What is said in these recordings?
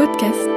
podcast.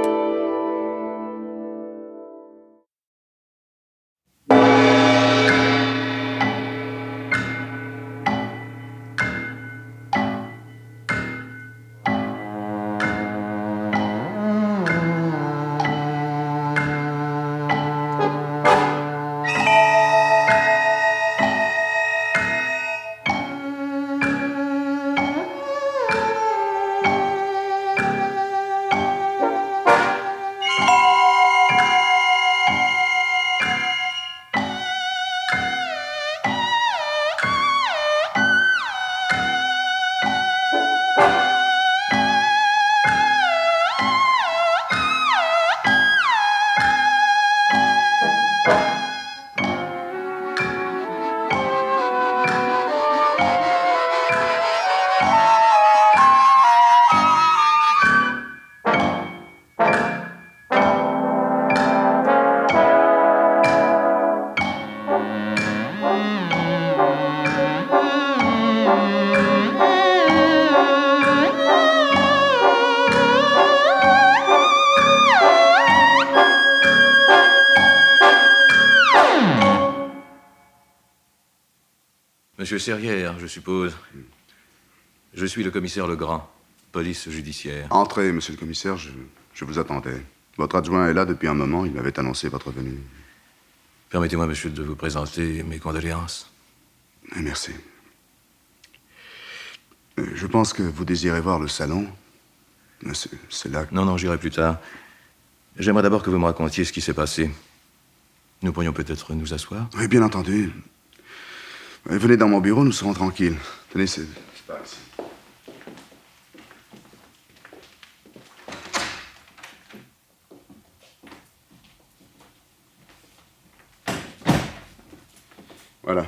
Monsieur Serrière, je suppose. Je suis le commissaire Legrand, police judiciaire. Entrez, monsieur le commissaire, je vous attendais. Votre adjoint est là depuis un moment, il m'avait annoncé votre venue. Permettez-moi, monsieur, de vous présenter mes condoléances. Merci. Je pense que vous désirez voir le salon. C'est là que... Non, j'irai plus tard. J'aimerais d'abord que vous me racontiez ce qui s'est passé. Nous pourrions peut-être nous asseoir? Oui, bien entendu. Venez dans mon bureau, nous serons tranquilles. Tenez, c'est par ici. Voilà.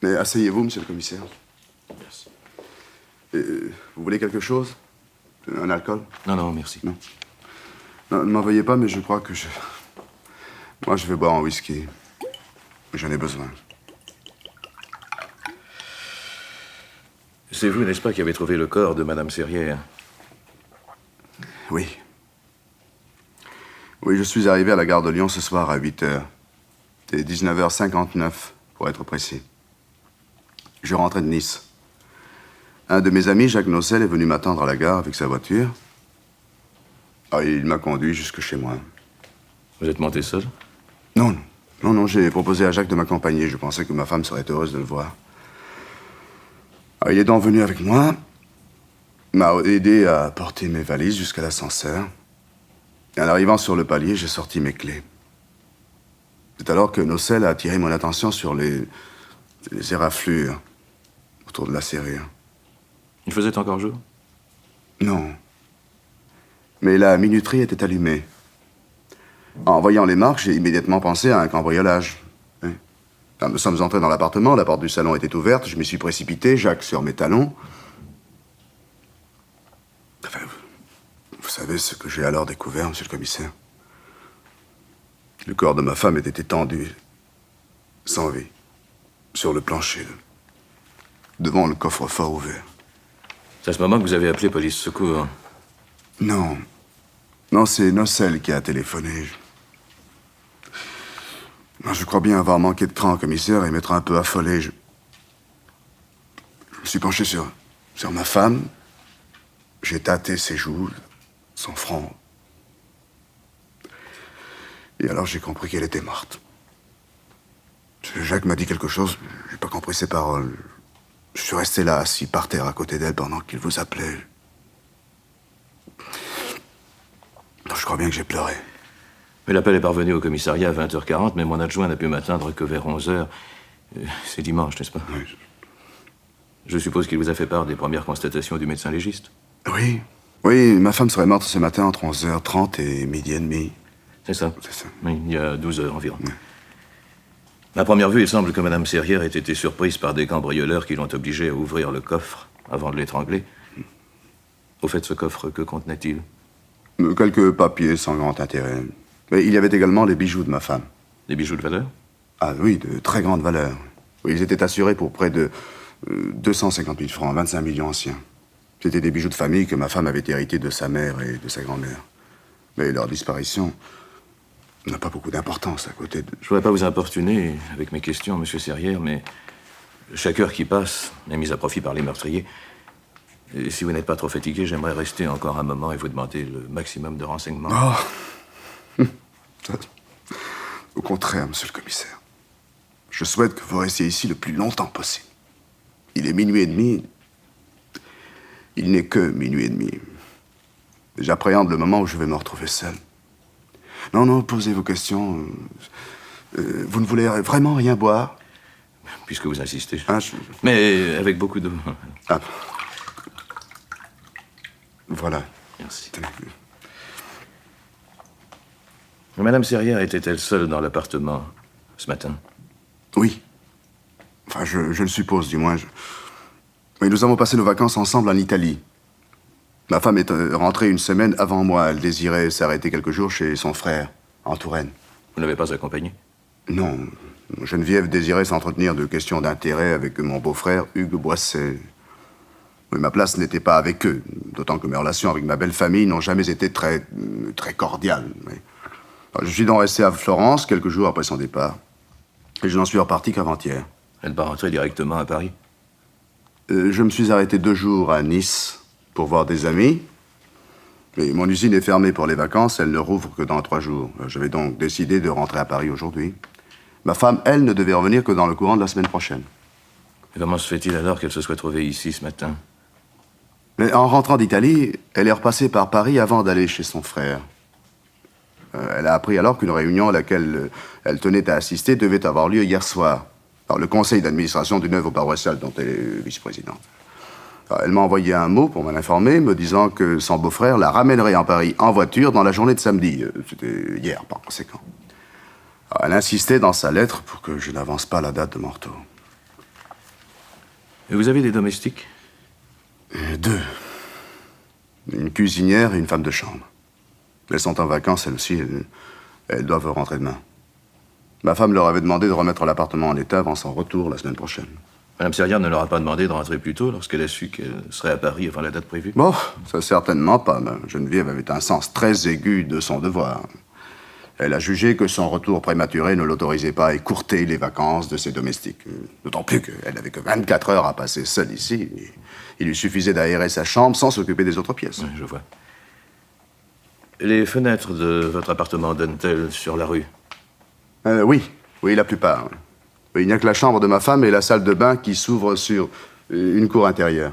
Mais asseyez-vous, monsieur le commissaire. Merci. Vous voulez quelque chose? Un alcool? Non, merci. Non, ne m'en veuillez pas, mais je crois que Moi, je vais boire un whisky. J'en ai besoin. C'est vous, n'est-ce pas, qui avez trouvé le corps de Madame Serrière? Oui. Oui, je suis arrivé à la gare de Lyon ce soir à 8h. C'était 19h59, pour être précis. Je rentrais de Nice. Un de mes amis, Jacques Nocel, est venu m'attendre à la gare avec sa voiture. Il m'a conduit jusque chez moi. Vous êtes monté seul? Non, j'ai proposé à Jacques de m'accompagner. Je pensais que ma femme serait heureuse de le voir. Il est donc venu avec moi, m'a aidé à porter mes valises jusqu'à l'ascenseur. Et en arrivant sur le palier, j'ai sorti mes clés. C'est alors que Nocel a attiré mon attention sur les éraflures autour de la serrure. Il faisait encore jour? Non. Mais la minuterie était allumée. En voyant les marques, j'ai immédiatement pensé à un cambriolage. Quand nous sommes entrés dans l'appartement, la porte du salon était ouverte, je m'y suis précipité, Jacques sur mes talons. Enfin, vous savez ce que j'ai alors découvert, monsieur le commissaire? Le corps de ma femme était étendu, sans vie, sur le plancher, devant le coffre-fort ouvert. C'est à ce moment que vous avez appelé police secours? Non, c'est Nocel qui a téléphoné. Je crois bien avoir manqué de cran au commissaire et m'être un peu affolé. Je me suis penché sur ma femme. J'ai tâté ses joues, son front. Et alors j'ai compris qu'elle était morte. Jacques m'a dit quelque chose, j'ai pas compris ses paroles. Je suis resté là, assis par terre à côté d'elle pendant qu'il vous appelait. Je crois bien que j'ai pleuré. Mais l'appel est parvenu au commissariat à 20h40, mais mon adjoint n'a pu m'atteindre que vers 11h. C'est dimanche, n'est-ce pas? Oui. Je suppose qu'il vous a fait part des premières constatations du médecin légiste? Oui, ma femme serait morte ce matin entre 11h30 et midi et demi. C'est ça? C'est ça. Oui, il y a 12 heures environ. Oui. À première vue, il semble que Madame Serrière ait été surprise par des cambrioleurs qui l'ont obligée à ouvrir le coffre avant de l'étrangler. Au fait, ce coffre, que contenait-il? Quelques papiers sans grand intérêt. Mais il y avait également les bijoux de ma femme. Des bijoux de valeur? Ah oui, de très grande valeur. Oui, ils étaient assurés pour près de 250 000 francs, 25 millions anciens. C'étaient des bijoux de famille que ma femme avait hérités de sa mère et de sa grand-mère. Mais leur disparition n'a pas beaucoup d'importance à côté de... Je ne voudrais pas vous importuner avec mes questions, monsieur Serrière, mais chaque heure qui passe est mise à profit par les meurtriers. Et si vous n'êtes pas trop fatigué, j'aimerais rester encore un moment et vous demander le maximum de renseignements. Oh. Au contraire, monsieur le commissaire. Je souhaite que vous restiez ici le plus longtemps possible. Il est 00h30. Il n'est que 00h30. J'appréhende le moment où je vais me retrouver seul. Non, posez vos questions. Vous ne voulez vraiment rien boire? Puisque vous insistez. Ah, Mais avec beaucoup d'eau. Ah. Voilà. Merci. Madame Serrière était-elle seule dans l'appartement ce matin? Oui. Enfin, je le suppose, du moins. Mais nous avons passé nos vacances ensemble en Italie. Ma femme est rentrée une semaine avant moi. Elle désirait s'arrêter quelques jours chez son frère, en Touraine. Vous n'avez pas accompagné? Non. Geneviève désirait s'entretenir de questions d'intérêt avec mon beau-frère, Hugues Boisset. Mais ma place n'était pas avec eux, d'autant que mes relations avec ma belle famille n'ont jamais été très cordiales. Mais... Je suis donc resté à Florence quelques jours après son départ. Et je n'en suis reparti qu'avant-hier. Elle n'est pas rentrée directement à Paris? Je me suis arrêté 2 jours à Nice pour voir des amis. Mais mon usine est fermée pour les vacances, elle ne rouvre que dans 3 jours. Je vais donc décider de rentrer à Paris aujourd'hui. Ma femme, elle, ne devait revenir que dans le courant de la semaine prochaine. Et comment se fait-il alors qu'elle se soit trouvée ici ce matin? Mais en rentrant d'Italie, elle est repassée par Paris avant d'aller chez son frère. Elle a appris alors qu'une réunion à laquelle elle tenait à assister devait avoir lieu hier soir, par le conseil d'administration d'une œuvre paroissiale dont elle est vice-présidente. Elle m'a envoyé un mot pour m'en informer, me disant que son beau-frère la ramènerait en Paris en voiture dans la journée de samedi. C'était hier, par conséquent. Elle insistait dans sa lettre pour que je n'avance pas la date de mon retour. Et vous avez des domestiques? 2. Une cuisinière et une femme de chambre. Elles sont en vacances, elles aussi. Elles doivent rentrer demain. Ma femme leur avait demandé de remettre l'appartement en état avant son retour la semaine prochaine. Madame Serrière ne leur a pas demandé de rentrer plus tôt lorsqu'elle a su qu'elle serait à Paris avant la date prévue? Bon, ça certainement pas. Geneviève avait un sens très aigu de son devoir. Elle a jugé que son retour prématuré ne l'autorisait pas à écourter les vacances de ses domestiques. D'autant plus qu'elle n'avait que 24 heures à passer seule ici. Il lui suffisait d'aérer sa chambre sans s'occuper des autres pièces. Oui, je vois. Les fenêtres de votre appartement donnent-elles sur la rue? Oui, la plupart. Il n'y a que la chambre de ma femme et la salle de bain qui s'ouvrent sur une cour intérieure.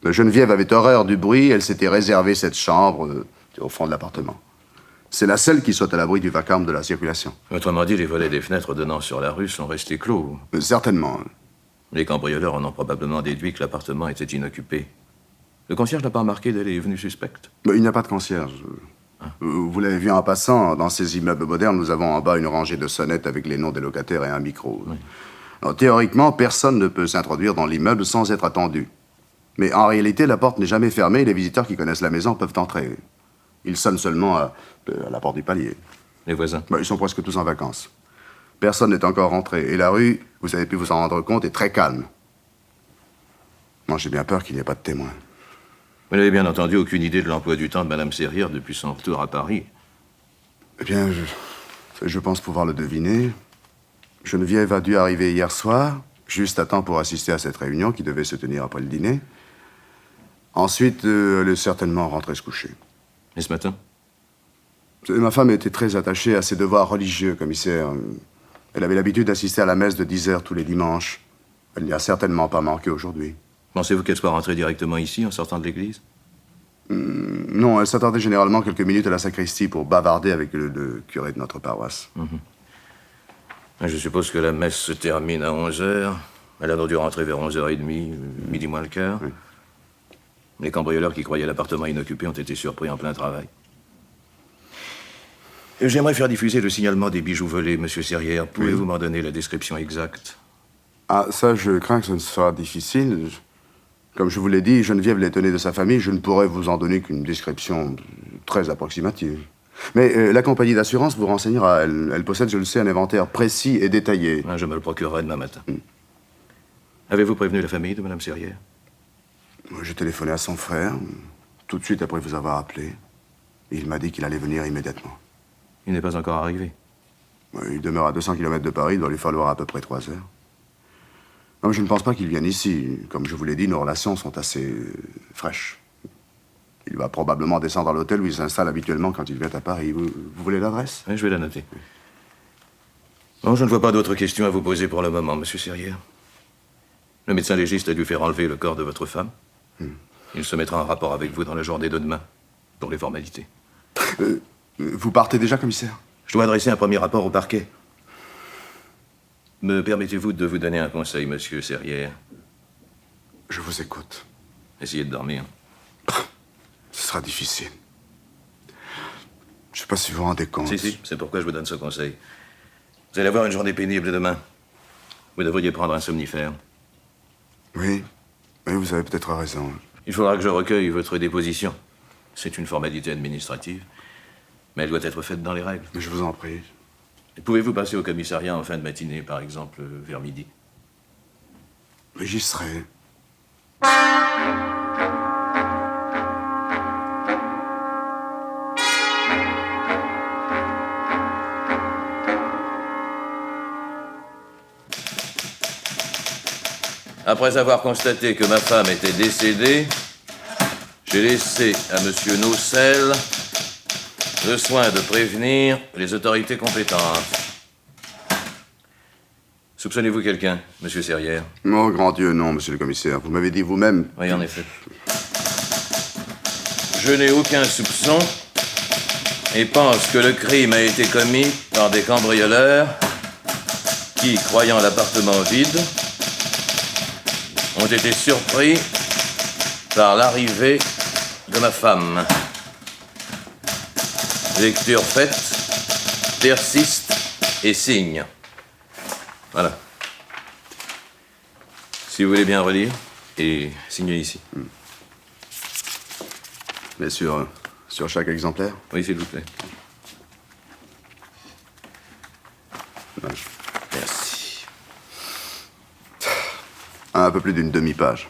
Geneviève avait horreur du bruit, elle s'était réservé cette chambre au fond de l'appartement. C'est la seule qui soit à l'abri du vacarme de la circulation. Autrement dit, les volets des fenêtres donnant sur la rue sont restés clos. Certainement. Les cambrioleurs en ont probablement déduit que l'appartement était inoccupé. Le concierge n'a pas remarqué des venues suspectes? Il n'y a pas de concierge. Vous l'avez vu en passant, dans ces immeubles modernes, nous avons en bas une rangée de sonnettes avec les noms des locataires et un micro. Oui. Alors, théoriquement, personne ne peut s'introduire dans l'immeuble sans être attendu. Mais en réalité, la porte n'est jamais fermée et les visiteurs qui connaissent la maison peuvent entrer. Ils sonnent seulement à la porte du palier. Les voisins? Ils sont presque tous en vacances. Personne n'est encore rentré. Et la rue, vous avez pu vous en rendre compte, est très calme. Moi, j'ai bien peur qu'il n'y ait pas de témoins. Vous n'avez bien entendu aucune idée de l'emploi du temps de Madame Serrière depuis son retour à Paris? Eh bien, je pense pouvoir le deviner. Geneviève a dû arriver hier soir, juste à temps pour assister à cette réunion qui devait se tenir après le dîner. Ensuite, elle est certainement rentrée se coucher. Et ce matin? Ma femme était très attachée à ses devoirs religieux, commissaire. Elle avait l'habitude d'assister à la messe de 10h tous les dimanches. Elle n'y a certainement pas manqué aujourd'hui. Pensez-vous qu'elle soit rentrée directement ici en sortant de l'église? Non, elle s'attardait généralement quelques minutes à la sacristie pour bavarder avec le curé de notre paroisse. Je suppose que la messe se termine à 11h. Elle a dû rentrer vers 11h30, midi moins le quart. Oui. Les cambrioleurs qui croyaient l'appartement inoccupé ont été surpris en plein travail. J'aimerais faire diffuser le signalement des bijoux volés, monsieur Serrière. Pouvez-vous m'en donner la description exacte? Ah, ça, je crains que ce ne soit difficile. Comme je vous l'ai dit, Geneviève l'étonnait de sa famille. Je ne pourrais vous en donner qu'une description très approximative. Mais la compagnie d'assurance vous renseignera. Elle possède, je le sais, un inventaire précis et détaillé. Je me le procurerai demain matin. Avez-vous prévenu la famille de Madame Serrière? Moi, j'ai téléphoné à son frère, tout de suite après vous avoir appelé. Et il m'a dit qu'il allait venir immédiatement. Il n'est pas encore arrivé. Il demeure à 200 km de Paris, il doit lui falloir à peu près 3 heures. Non, mais je ne pense pas qu'il vienne ici. Comme je vous l'ai dit, nos relations sont assez fraîches. Il va probablement descendre à l'hôtel où il s'installe habituellement quand il vient à Paris. Vous voulez l'adresse? Oui, je vais la noter. Bon, je ne vois pas d'autres questions à vous poser pour le moment, monsieur Serrière. Le médecin légiste a dû faire enlever le corps de votre femme. Il se mettra en rapport avec vous dans la journée de demain, pour les formalités. Vous partez déjà, commissaire? Je dois adresser un premier rapport au parquet. Me permettez-vous de vous donner un conseil, monsieur Serrière? Je vous écoute. Essayez de dormir. Ce sera difficile. Je ne sais pas si vous vous rendez compte. Si, c'est pourquoi je vous donne ce conseil. Vous allez avoir une journée pénible demain. Vous devriez prendre un somnifère. Oui, vous avez peut-être raison. Il faudra que je recueille votre déposition. C'est une formalité administrative, mais elle doit être faite dans les règles. Mais je vous en prie. Et pouvez-vous passer au commissariat en fin de matinée, par exemple, vers midi? Mais j'y serai. Après avoir constaté que ma femme était décédée, j'ai laissé à monsieur Nocel le soin de prévenir les autorités compétentes. Soupçonnez-vous quelqu'un, monsieur Serrière? Oh, grand Dieu, non, monsieur le commissaire. Vous m'avez dit vous-même... Oui, en effet. Je n'ai aucun soupçon et pense que le crime a été commis par des cambrioleurs qui, croyant l'appartement vide, ont été surpris par l'arrivée de ma femme. Lecture faite, persiste et signe. Voilà. Si vous voulez bien relire, et signez ici. Mais sur chaque exemplaire? Oui, s'il vous plaît. Ouais. Merci. Un peu plus d'une demi-page.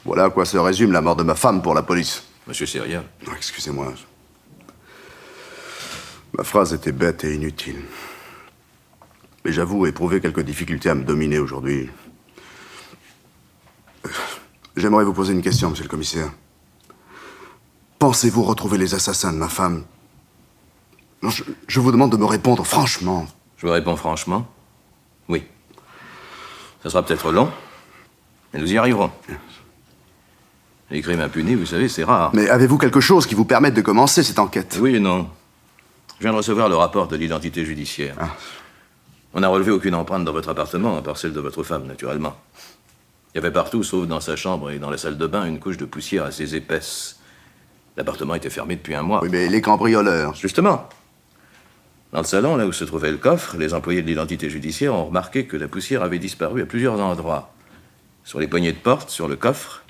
Voilà à quoi se résume la mort de ma femme pour la police. Monsieur Serrière. Non, excusez-moi. Ma phrase était bête et inutile. Mais j'avoue éprouver quelques difficultés à me dominer aujourd'hui. J'aimerais vous poser une question, monsieur le commissaire. Pensez-vous retrouver les assassins de ma femme? Non, je vous demande de me répondre franchement. Je vous réponds franchement. Oui. Ça sera peut-être long, mais nous y arriverons. Les crimes impunis, vous savez, c'est rare. Mais avez-vous quelque chose qui vous permette de commencer cette enquête? Oui et non. Je viens de recevoir le rapport de l'identité judiciaire. Ah. On n'a relevé aucune empreinte dans votre appartement, à part celle de votre femme, naturellement. Il y avait partout, sauf dans sa chambre et dans la salle de bain, une couche de poussière assez épaisse. L'appartement était fermé depuis un mois. Oui, mais les cambrioleurs... Justement. Dans le salon, là où se trouvait le coffre, les employés de l'identité judiciaire ont remarqué que la poussière avait disparu à plusieurs endroits. Sur les poignées de porte, sur le coffre,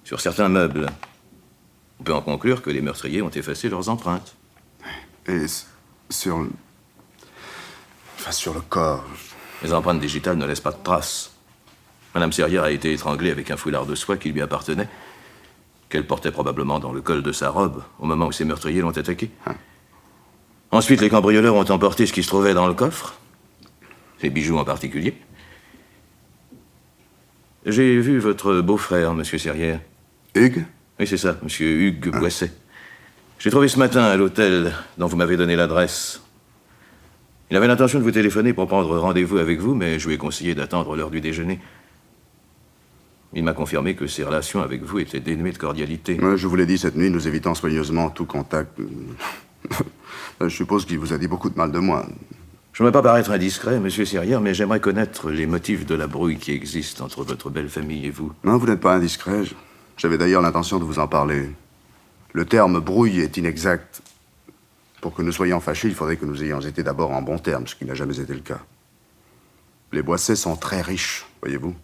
sur certains meubles. On peut en conclure que les meurtriers ont effacé leurs empreintes. Et sur... Enfin, sur le corps... Les empreintes digitales ne laissent pas de traces. Madame Serrière a été étranglée avec un foulard de soie qui lui appartenait, qu'elle portait probablement dans le col de sa robe au moment où ses meurtriers l'ont attaquée. Ensuite, les cambrioleurs ont emporté ce qui se trouvait dans le coffre, ses bijoux en particulier. J'ai vu votre beau-frère, monsieur Serrière. Hugues? Oui, c'est ça, monsieur Hugues Boisset. J'ai trouvé ce matin à l'hôtel dont vous m'avez donné l'adresse. Il avait l'intention de vous téléphoner pour prendre rendez-vous avec vous, mais je lui ai conseillé d'attendre l'heure du déjeuner. Il m'a confirmé que ses relations avec vous étaient dénuées de cordialité. Je vous l'ai dit cette nuit, nous évitons soigneusement tout contact. Je suppose qu'il vous a dit beaucoup de mal de moi. Je ne veux pas paraître indiscret, monsieur Serrière, mais j'aimerais connaître les motifs de la brouille qui existe entre votre belle famille et vous. Non, vous n'êtes pas indiscret. J'avais d'ailleurs l'intention de vous en parler. Le terme brouille est inexact. Pour que nous soyons fâchés, il faudrait que nous ayons été d'abord en bons termes, ce qui n'a jamais été le cas. Les Boisset sont très riches, voyez-vous.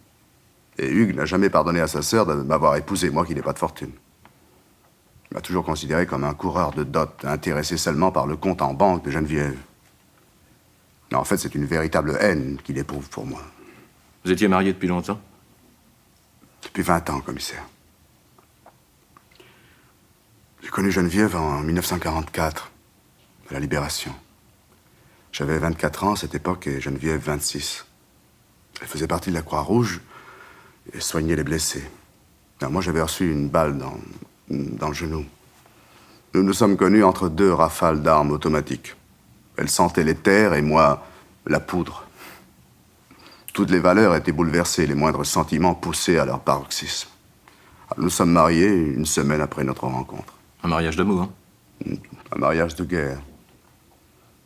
Et Hugues n'a jamais pardonné à sa sœur de m'avoir épousé, moi qui n'ai pas de fortune. Il m'a toujours considéré comme un coureur de dot, intéressé seulement par le compte en banque de Geneviève. Mais en fait, c'est une véritable haine qu'il éprouve pour moi. Vous étiez marié depuis longtemps? Depuis 20 ans, commissaire. connu Geneviève en 1944, à la Libération. J'avais 24 ans à cette époque et Geneviève 26. Elle faisait partie de la Croix-Rouge et soignait les blessés. Alors moi, j'avais reçu une balle dans le genou. Nous nous sommes connus entre 2 rafales d'armes automatiques. Elle sentait les terres et moi, la poudre. Toutes les valeurs étaient bouleversées, les moindres sentiments poussés à leur paroxysme. Alors, nous sommes mariés une semaine après notre rencontre. Un mariage d'amour, hein? Un mariage de guerre.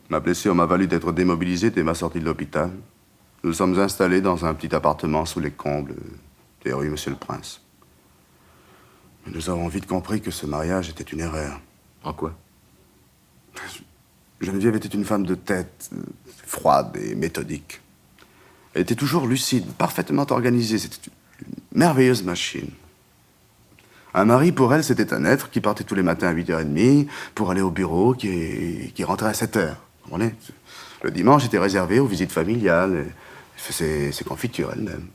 Ma blessure m'a valu d'être démobilisé dès ma sortie de l'hôpital. Nous sommes installés dans un petit appartement sous les combles des rues Monsieur le Prince. Mais nous avons vite compris que ce mariage était une erreur. En quoi? Geneviève était une femme de tête, froide et méthodique. Elle était toujours lucide, parfaitement organisée. C'était une merveilleuse machine. Un mari, pour elle, c'était un être qui partait tous les matins à 8h30 pour aller au bureau, qui rentrait à 7h. Vous comprenez? Le dimanche était réservé aux visites familiales. Elle faisait ses confitures elle-même.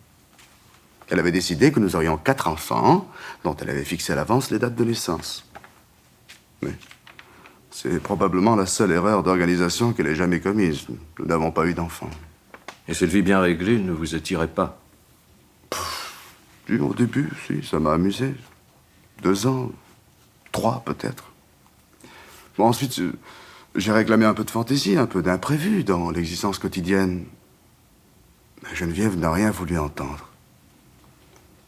Elle avait décidé que nous aurions 4 enfants, dont elle avait fixé à l'avance les dates de naissance. Mais c'est probablement la seule erreur d'organisation qu'elle ait jamais commise. Nous n'avons pas eu d'enfants. Et cette vie bien réglée ne vous attirait pas? Au début, si, ça m'a amusé. 2 ans, 3 peut-être. Bon, ensuite, j'ai réclamé un peu de fantaisie, un peu d'imprévu dans l'existence quotidienne. Mais Geneviève n'a rien voulu entendre.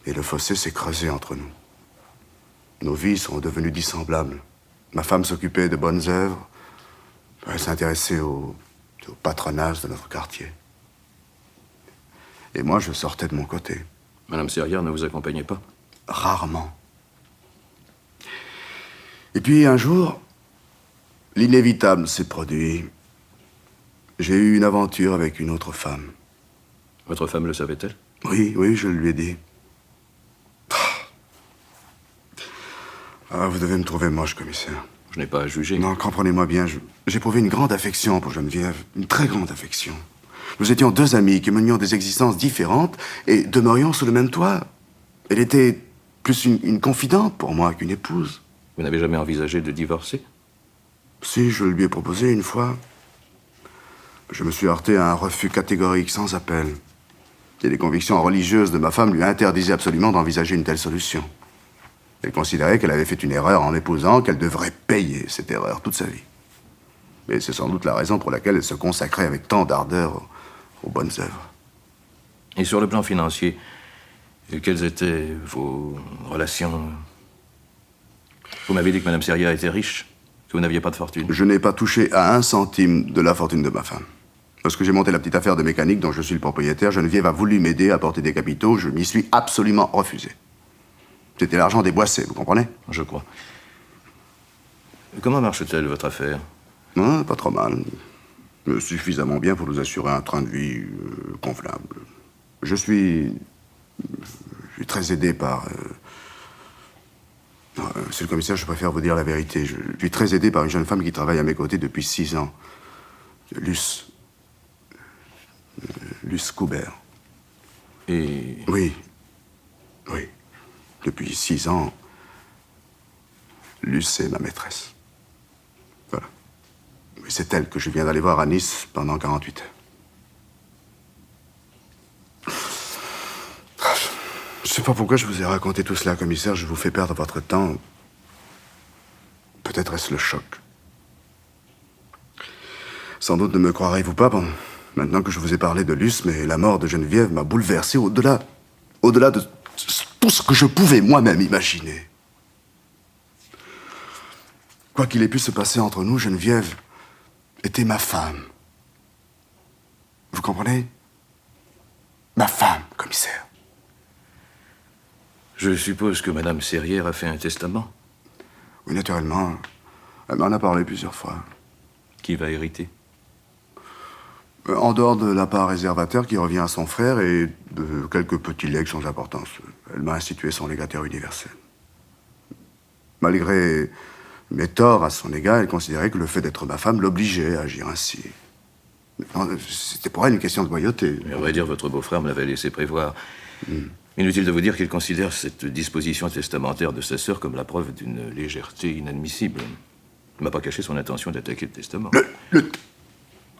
Et le fossé s'est creusé entre nous. Nos vies sont devenues dissemblables. Ma femme s'occupait de bonnes œuvres. Elle s'intéressait au patronage de notre quartier. Et moi, je sortais de mon côté. Madame Serrière ne vous accompagnait pas? Rarement. Et puis, un jour, l'inévitable s'est produit. J'ai eu une aventure avec une autre femme. Votre femme le savait-elle? Oui, je lui ai dit. Ah, vous devez me trouver moche, commissaire. Je n'ai pas à juger. Non, comprenez-moi bien, j'éprouvais une grande affection pour Geneviève. Une très grande affection. Nous étions 2 amis qui menions des existences différentes et demeurions sous le même toit. Elle était plus une confidente pour moi qu'une épouse. Vous n'avez jamais envisagé de divorcer? Si, je lui ai proposé une fois. Je me suis heurté à un refus catégorique, sans appel. Et les convictions religieuses de ma femme lui interdisaient absolument d'envisager une telle solution. Elle considérait qu'elle avait fait une erreur en m'épousant, qu'elle devrait payer cette erreur toute sa vie. Et c'est sans doute la raison pour laquelle elle se consacrait avec tant d'ardeur aux bonnes œuvres. Et sur le plan financier, quelles étaient vos relations? Vous m'avez dit que Madame Serrière était riche, que vous n'aviez pas de fortune. Je n'ai pas touché à 1 centime de la fortune de ma femme. Lorsque j'ai monté la petite affaire de mécanique dont je suis le propriétaire, Geneviève a voulu m'aider à porter des capitaux. Je m'y suis absolument refusé. C'était l'argent des Boissé, vous comprenez? Je crois. Comment marche-t-elle, votre affaire? Non, pas trop mal. Suffisamment bien pour nous assurer un train de vie convenable. Je suis très aidé par... Non, monsieur le commissaire, je préfère vous dire la vérité. Je suis très aidé par une jeune femme qui travaille à mes côtés depuis 6 ans. Luce Coubert. Et... Oui. Depuis 6 ans, Luce est ma maîtresse. Voilà. Mais c'est elle que je viens d'aller voir à Nice pendant 48 heures. Je sais pas pourquoi je vous ai raconté tout cela, commissaire. Je vous fais perdre votre temps. Peut-être est-ce le choc. Sans doute ne me croirez-vous pas maintenant que je vous ai parlé de Luce, mais la mort de Geneviève m'a bouleversé au-delà de tout ce que je pouvais moi-même imaginer. Quoi qu'il ait pu se passer entre nous, Geneviève était ma femme. Vous comprenez? Ma femme, commissaire. Je suppose que Madame Serrière a fait un testament. Oui, naturellement. Elle m'en a parlé plusieurs fois. Qui va hériter? En dehors de la part réservataire qui revient à son frère et de quelques petits legs sans importance. Elle m'a institué son légataire universel. Malgré mes torts à son égard, elle considérait que le fait d'être ma femme l'obligeait à agir ainsi. C'était pour elle une question de loyauté. Mais à vrai dire, votre beau-frère me l'avait laissé prévoir. Inutile de vous dire qu'il considère cette disposition testamentaire de sa sœur comme la preuve d'une légèreté inadmissible. Il ne m'a pas caché son intention d'attaquer le testament.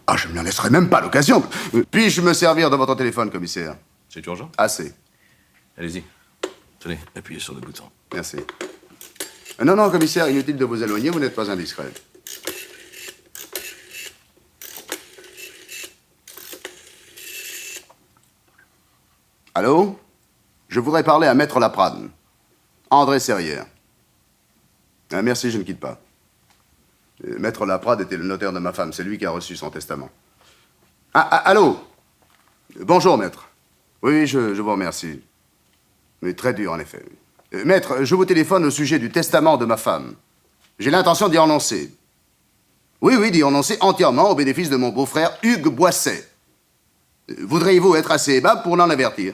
Ah, je ne me laisserai même pas l'occasion. Puis-je me servir de votre téléphone, commissaire? C'est urgent? Assez. Allez-y. Tenez, appuyez sur le bouton. Merci. Non, non, commissaire, inutile de vous éloigner, vous n'êtes pas indiscret. Allô? Je voudrais parler à Maître Laprade. André Serrière. Merci, je ne quitte pas. Maître Laprade était le notaire de ma femme. C'est lui qui a reçu son testament. Allô? Bonjour, maître. Oui, je vous remercie. Mais très dur, en effet. Maître, je vous téléphone au sujet du testament de ma femme. J'ai l'intention d'y renoncer. Oui, d'y renoncer entièrement au bénéfice de mon beau-frère Hugues Boisset. Voudriez-vous être assez aimable pour l'en avertir?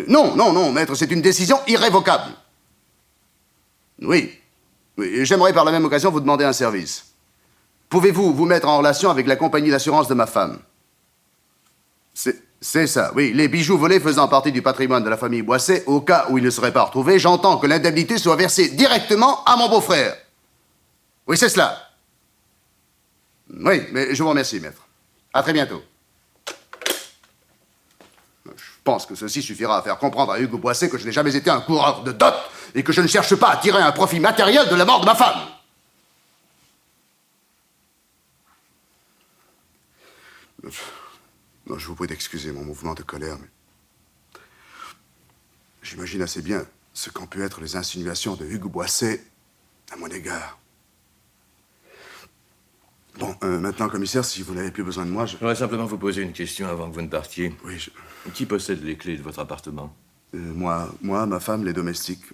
Non, maître, c'est une décision irrévocable. Oui, j'aimerais par la même occasion vous demander un service. Pouvez-vous vous mettre en relation avec la compagnie d'assurance de ma femme? C'est ça, oui. Les bijoux volés faisant partie du patrimoine de la famille Boisset, au cas où ils ne seraient pas retrouvés, j'entends que l'indemnité soit versée directement à mon beau-frère. Oui, c'est cela. Oui, mais je vous remercie, maître. À très bientôt. Je pense que ceci suffira à faire comprendre à Hugues Boisset que je n'ai jamais été un coureur de dot et que je ne cherche pas à tirer un profit matériel de la mort de ma femme. Non, je vous prie d'excuser mon mouvement de colère, mais j'imagine assez bien ce qu'ont pu être les insinuations de Hugues Boisset à mon égard. Bon, maintenant, commissaire, si vous n'avez plus besoin de moi, Je voudrais simplement vous poser une question avant que vous ne partiez. Oui, Qui possède les clés de votre appartement? moi, ma femme, les domestiques.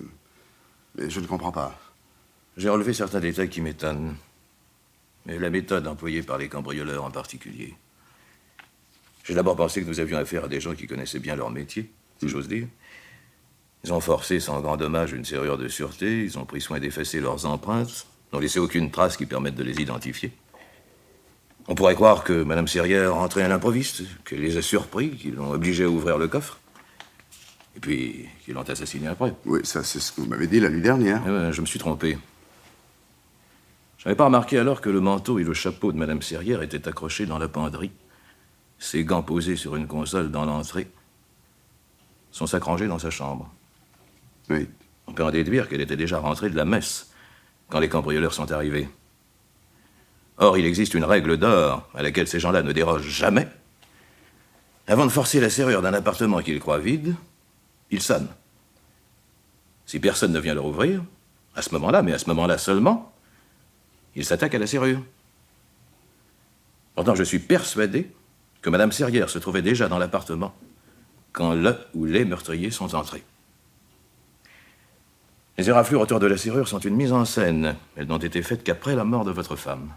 Mais je ne comprends pas. J'ai relevé certains détails qui m'étonnent. Mais la méthode employée par les cambrioleurs en particulier. J'ai d'abord pensé que nous avions affaire à des gens qui connaissaient bien leur métier, si j'ose dire. Ils ont forcé sans grand dommage une serrure de sûreté, ils ont pris soin d'effacer leurs empreintes, n'ont laissé aucune trace qui permette de les identifier. On pourrait croire que Mme Serrière rentrait à l'improviste, qu'elle les a surpris, qu'ils l'ont obligé à ouvrir le coffre, et puis qu'ils l'ont assassiné après. Oui, ça, c'est ce que vous m'avez dit la nuit dernière. Je me suis trompé. Je n'avais pas remarqué alors que le manteau et le chapeau de Mme Serrière étaient accrochés dans la penderie. Ses gants posés sur une console dans l'entrée. Son sac rangé dans sa chambre. Oui. On peut en déduire qu'elle était déjà rentrée de la messe quand les cambrioleurs sont arrivés. Or, il existe une règle d'or à laquelle ces gens-là ne dérogent jamais. Avant de forcer la serrure d'un appartement qu'ils croient vide, ils sonnent. Si personne ne vient leur ouvrir, à ce moment-là, mais à ce moment-là seulement, ils s'attaquent à la serrure. Pourtant, je suis persuadé que Mme Serrière se trouvait déjà dans l'appartement quand le ou les meurtriers sont entrés. Les éraflures autour de la serrure sont une mise en scène. Elles n'ont été faites qu'après la mort de votre femme.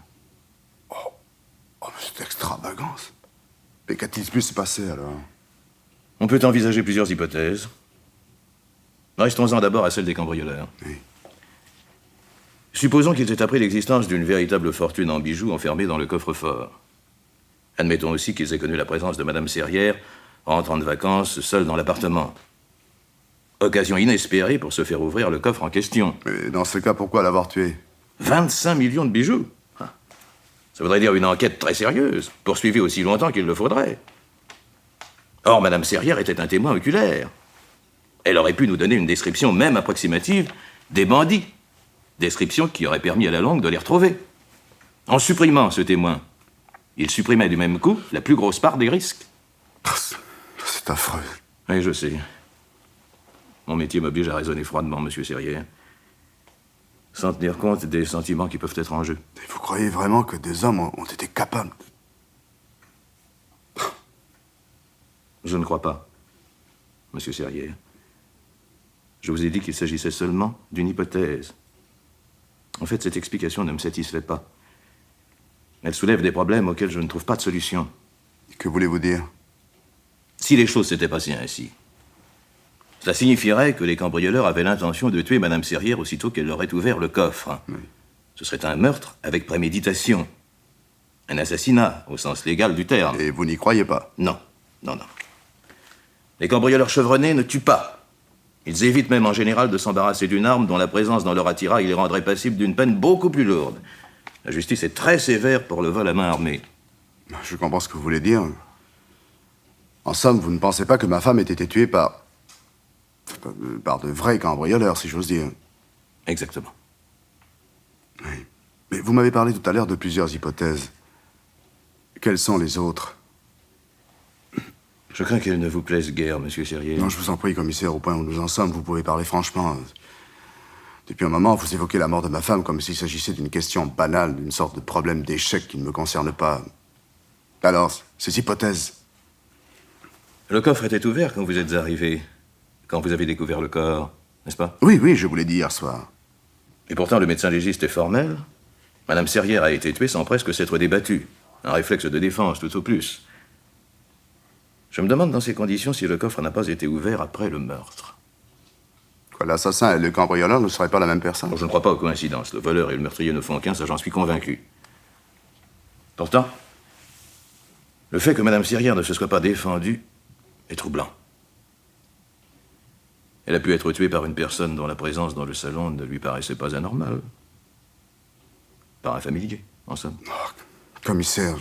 Oh, mais c'est extravagance. Mais qu'a-t-il pu se passer, alors? On peut envisager plusieurs hypothèses. Restons-en d'abord à celle des cambrioleurs. Oui. Supposons qu'ils aient appris l'existence d'une véritable fortune en bijoux enfermée dans le coffre-fort. Admettons aussi qu'ils aient connu la présence de Mme Serrière rentrant de vacances seule dans l'appartement. Occasion inespérée pour se faire ouvrir le coffre en question. Mais dans ce cas, pourquoi l'avoir tué? 25 millions de bijoux. Ça voudrait dire une enquête très sérieuse, poursuivie aussi longtemps qu'il le faudrait. Or, Mme Serrière était un témoin oculaire. Elle aurait pu nous donner une description, même approximative, des bandits. Description qui aurait permis à la longue de les retrouver. En supprimant ce témoin, il supprimait du même coup la plus grosse part des risques. C'est affreux. Oui, je sais. Mon métier m'oblige à raisonner froidement, monsieur Serrière, sans tenir compte des sentiments qui peuvent être en jeu. Et vous croyez vraiment que des hommes ont été capables? Je ne crois pas, monsieur Serrière. Je vous ai dit qu'il s'agissait seulement d'une hypothèse. En fait, cette explication ne me satisfait pas. Elle soulève des problèmes auxquels je ne trouve pas de solution. Que voulez-vous dire? Si les choses s'étaient passées ainsi, cela signifierait que les cambrioleurs avaient l'intention de tuer Mme Serrière aussitôt qu'elle leur ait ouvert le coffre. Oui. Ce serait un meurtre avec préméditation. Un assassinat, au sens légal du terme. Et vous n'y croyez pas? Non. Les cambrioleurs chevronnés ne tuent pas. Ils évitent même en général de s'embarrasser d'une arme dont la présence dans leur attirail les rendrait passibles d'une peine beaucoup plus lourde. La justice est très sévère pour le vol à main armée. Je comprends ce que vous voulez dire. En somme, vous ne pensez pas que ma femme ait été tuée par de vrais cambrioleurs, si j'ose dire. Exactement. Oui. Mais vous m'avez parlé tout à l'heure de plusieurs hypothèses. Quelles sont les autres? Je crains qu'elle ne vous plaise guère, monsieur Serrier. Non, je vous en prie, commissaire, au point où nous en sommes, vous pouvez parler franchement. Depuis un moment, vous évoquez la mort de ma femme comme s'il s'agissait d'une question banale, d'une sorte de problème d'échec qui ne me concerne pas. Alors, ces hypothèses? Le coffre était ouvert quand vous êtes arrivé, quand vous avez découvert le corps, n'est-ce pas? Oui, oui, je vous l'ai dit hier soir. Et pourtant, le médecin légiste est formel. Madame Serrière a été tuée sans presque s'être débattue. Un réflexe de défense, tout au plus. Je me demande dans ces conditions si le coffre n'a pas été ouvert après le meurtre. Quoi, l'assassin et le cambrioleur ne seraient pas la même personne? Bon, je ne crois pas aux coïncidences. Le voleur et le meurtrier ne font qu'un, ça j'en suis convaincu. Pourtant, le fait que Madame Serrière ne se soit pas défendue est troublant. Elle a pu être tuée par une personne dont la présence dans le salon ne lui paraissait pas anormale. Par un familier, en somme. Oh, commissaire.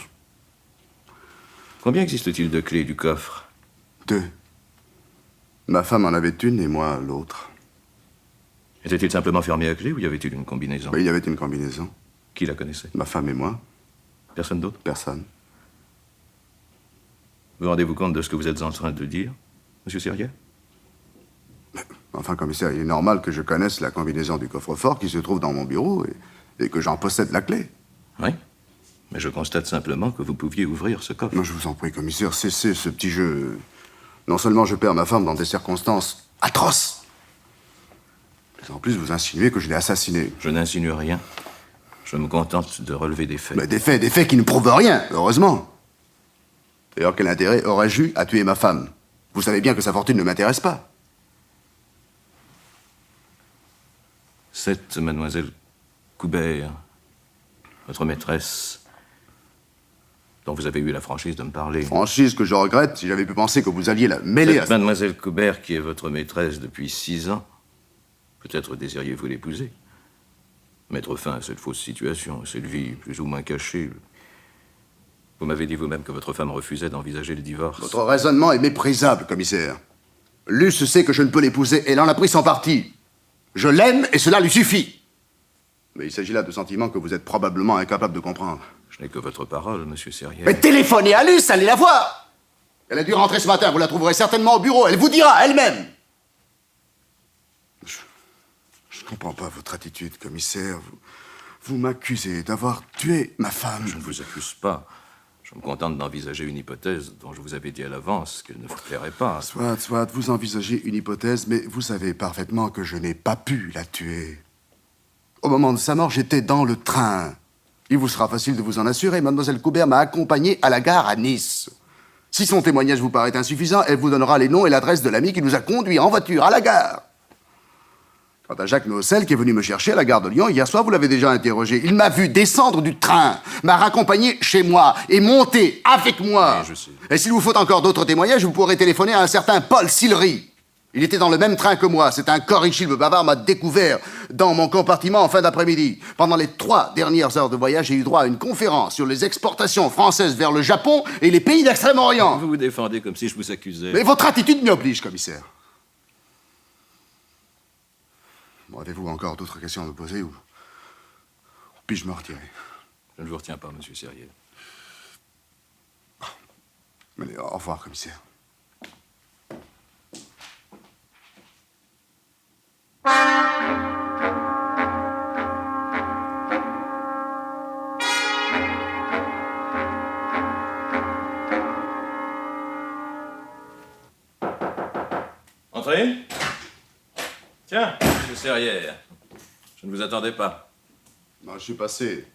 Combien existe-t-il de clés du coffre? 2. Ma femme en avait une et moi l'autre. Était-il simplement fermé à clé ou y avait-il une combinaison? Oui, il y avait une combinaison. Qui la connaissait? Ma femme et moi. Personne d'autre? Personne. Vous rendez-vous compte de ce que vous êtes en train de dire, monsieur Serrier? Enfin, commissaire, il est normal que je connaisse la combinaison du coffre-fort qui se trouve dans mon bureau et que j'en possède la clé. Oui, mais je constate simplement que vous pouviez ouvrir ce coffre. Non, je vous en prie, commissaire, cessez ce petit jeu. Non seulement je perds ma femme dans des circonstances atroces, mais en plus vous insinuez que je l'ai assassinée. Je n'insinue rien. Je me contente de relever des faits. Mais des faits qui ne prouvent rien, heureusement. D'ailleurs, quel intérêt aurais-je eu à tuer ma femme? Vous savez bien que sa fortune ne m'intéresse pas. Cette mademoiselle Coubert, votre maîtresse, dont vous avez eu la franchise de me parler. Franchise que je regrette si j'avais pu penser que vous alliez la mêler à... Cette mademoiselle Coubert, qui est votre maîtresse depuis 6 ans, peut-être désiriez-vous l'épouser. Mettre fin à cette fausse situation, à cette vie plus ou moins cachée. Vous m'avez dit vous-même que votre femme refusait d'envisager le divorce. Votre raisonnement est méprisable, commissaire. Luce sait que je ne peux l'épouser, et elle en a pris son parti. Je l'aime, et cela lui suffit. Mais il s'agit là de sentiments que vous êtes probablement incapable de comprendre. Je n'ai que votre parole, monsieur Serrier. Mais téléphonez à Luce, allez la voir. Elle a dû rentrer ce matin, vous la trouverez certainement au bureau, elle vous dira elle-même. Je ne comprends pas votre attitude, commissaire. Vous m'accusez d'avoir tué ma femme. Je ne vous accuse pas. Je me contente d'envisager une hypothèse dont je vous avais dit à l'avance qu'elle ne vous plairait pas. Soit, vous envisagez une hypothèse, mais vous savez parfaitement que je n'ai pas pu la tuer. Au moment de sa mort, j'étais dans le train. Il vous sera facile de vous en assurer. Mademoiselle Coubert m'a accompagné à la gare à Nice. Si son témoignage vous paraît insuffisant, elle vous donnera les noms et l'adresse de l'ami qui nous a conduits en voiture à la gare. Quant à Jacques Nocel, qui est venu me chercher à la gare de Lyon, hier soir, vous l'avez déjà interrogé. Il m'a vu descendre du train, m'a raccompagné chez moi et monter avec moi. Oui, je sais. Et s'il vous faut encore d'autres témoignages, vous pourrez téléphoner à un certain Paul Sillery. Il était dans le même train que moi. C'est un corrichilbe bavard m'a découvert dans mon compartiment en fin d'après-midi. Pendant les 3 dernières heures de voyage, j'ai eu droit à une conférence sur les exportations françaises vers le Japon et les pays d'Extrême-Orient. Vous vous défendez comme si je vous accusais. Mais votre attitude m'y oblige, commissaire. Bon, avez-vous encore d'autres questions à me poser ou puis-je me retirer? Je ne vous retiens pas, monsieur Serrier. Allez, au revoir, commissaire. Entrez. Tiens, monsieur Serrière. Je ne vous attendais pas. Non, je suis passé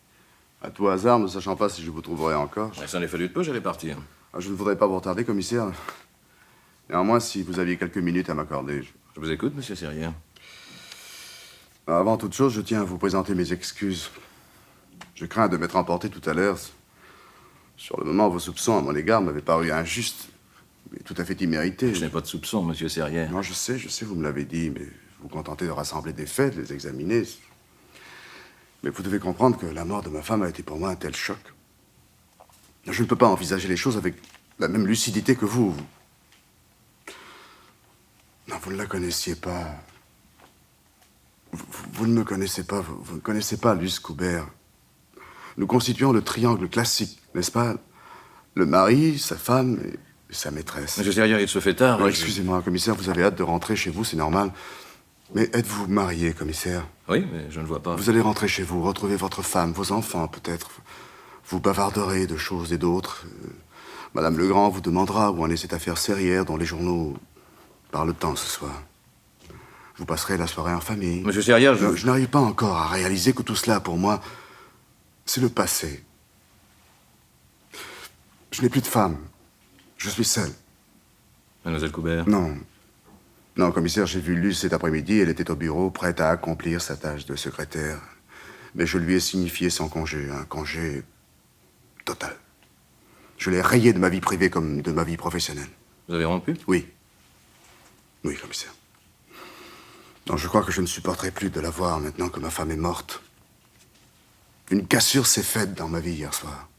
à tout hasard, ne sachant pas si je vous trouverai encore. Ça en est fallu de peu, j'allais partir. Je ne voudrais pas vous retarder, commissaire. Néanmoins, si vous aviez quelques minutes à m'accorder... Je vous écoute, monsieur Serrière. Avant toute chose, je tiens à vous présenter mes excuses. Je crains de m'être emporté tout à l'heure. Sur le moment, vos soupçons à mon égard m'avaient paru injustes. mais tout à fait immérité. Je n'ai pas de soupçon, monsieur Serrière. Non, je sais, vous me l'avez dit, mais vous vous contentez de rassembler des faits, de les examiner. Mais vous devez comprendre que la mort de ma femme a été pour moi un tel choc. Je ne peux pas envisager les choses avec la même lucidité que vous. Non, vous ne la connaissiez pas. Vous ne me connaissez pas, vous ne connaissez pas Luce Coubert. Nous constituons le triangle classique, n'est-ce pas? Le mari, sa femme et sa maîtresse. Monsieur Serrière, il se fait tard. Non, excusez-moi, commissaire, vous avez hâte de rentrer chez vous, c'est normal. Mais êtes-vous marié, commissaire? Oui, mais je ne vois pas. Vous allez rentrer chez vous, retrouver votre femme, vos enfants, peut-être. Vous bavarderez de choses et d'autres. Madame Legrand vous demandera où en est cette affaire Serrière dont les journaux parlent tant ce soir. Vous passerez la soirée en famille. Monsieur Serrière, je n'arrive pas encore à réaliser que tout cela, pour moi, c'est le passé. Je n'ai plus de femme. Je suis seul. Mademoiselle Coubert? Non. Non, commissaire, j'ai vu Luce cet après-midi. Elle était au bureau, prête à accomplir sa tâche de secrétaire. Mais je lui ai signifié son congé, un congé total. Je l'ai rayé de ma vie privée comme de ma vie professionnelle. Vous avez rompu? Oui. Oui, commissaire. Non, je crois que je ne supporterai plus de la voir maintenant que ma femme est morte. Une cassure s'est faite dans ma vie hier soir.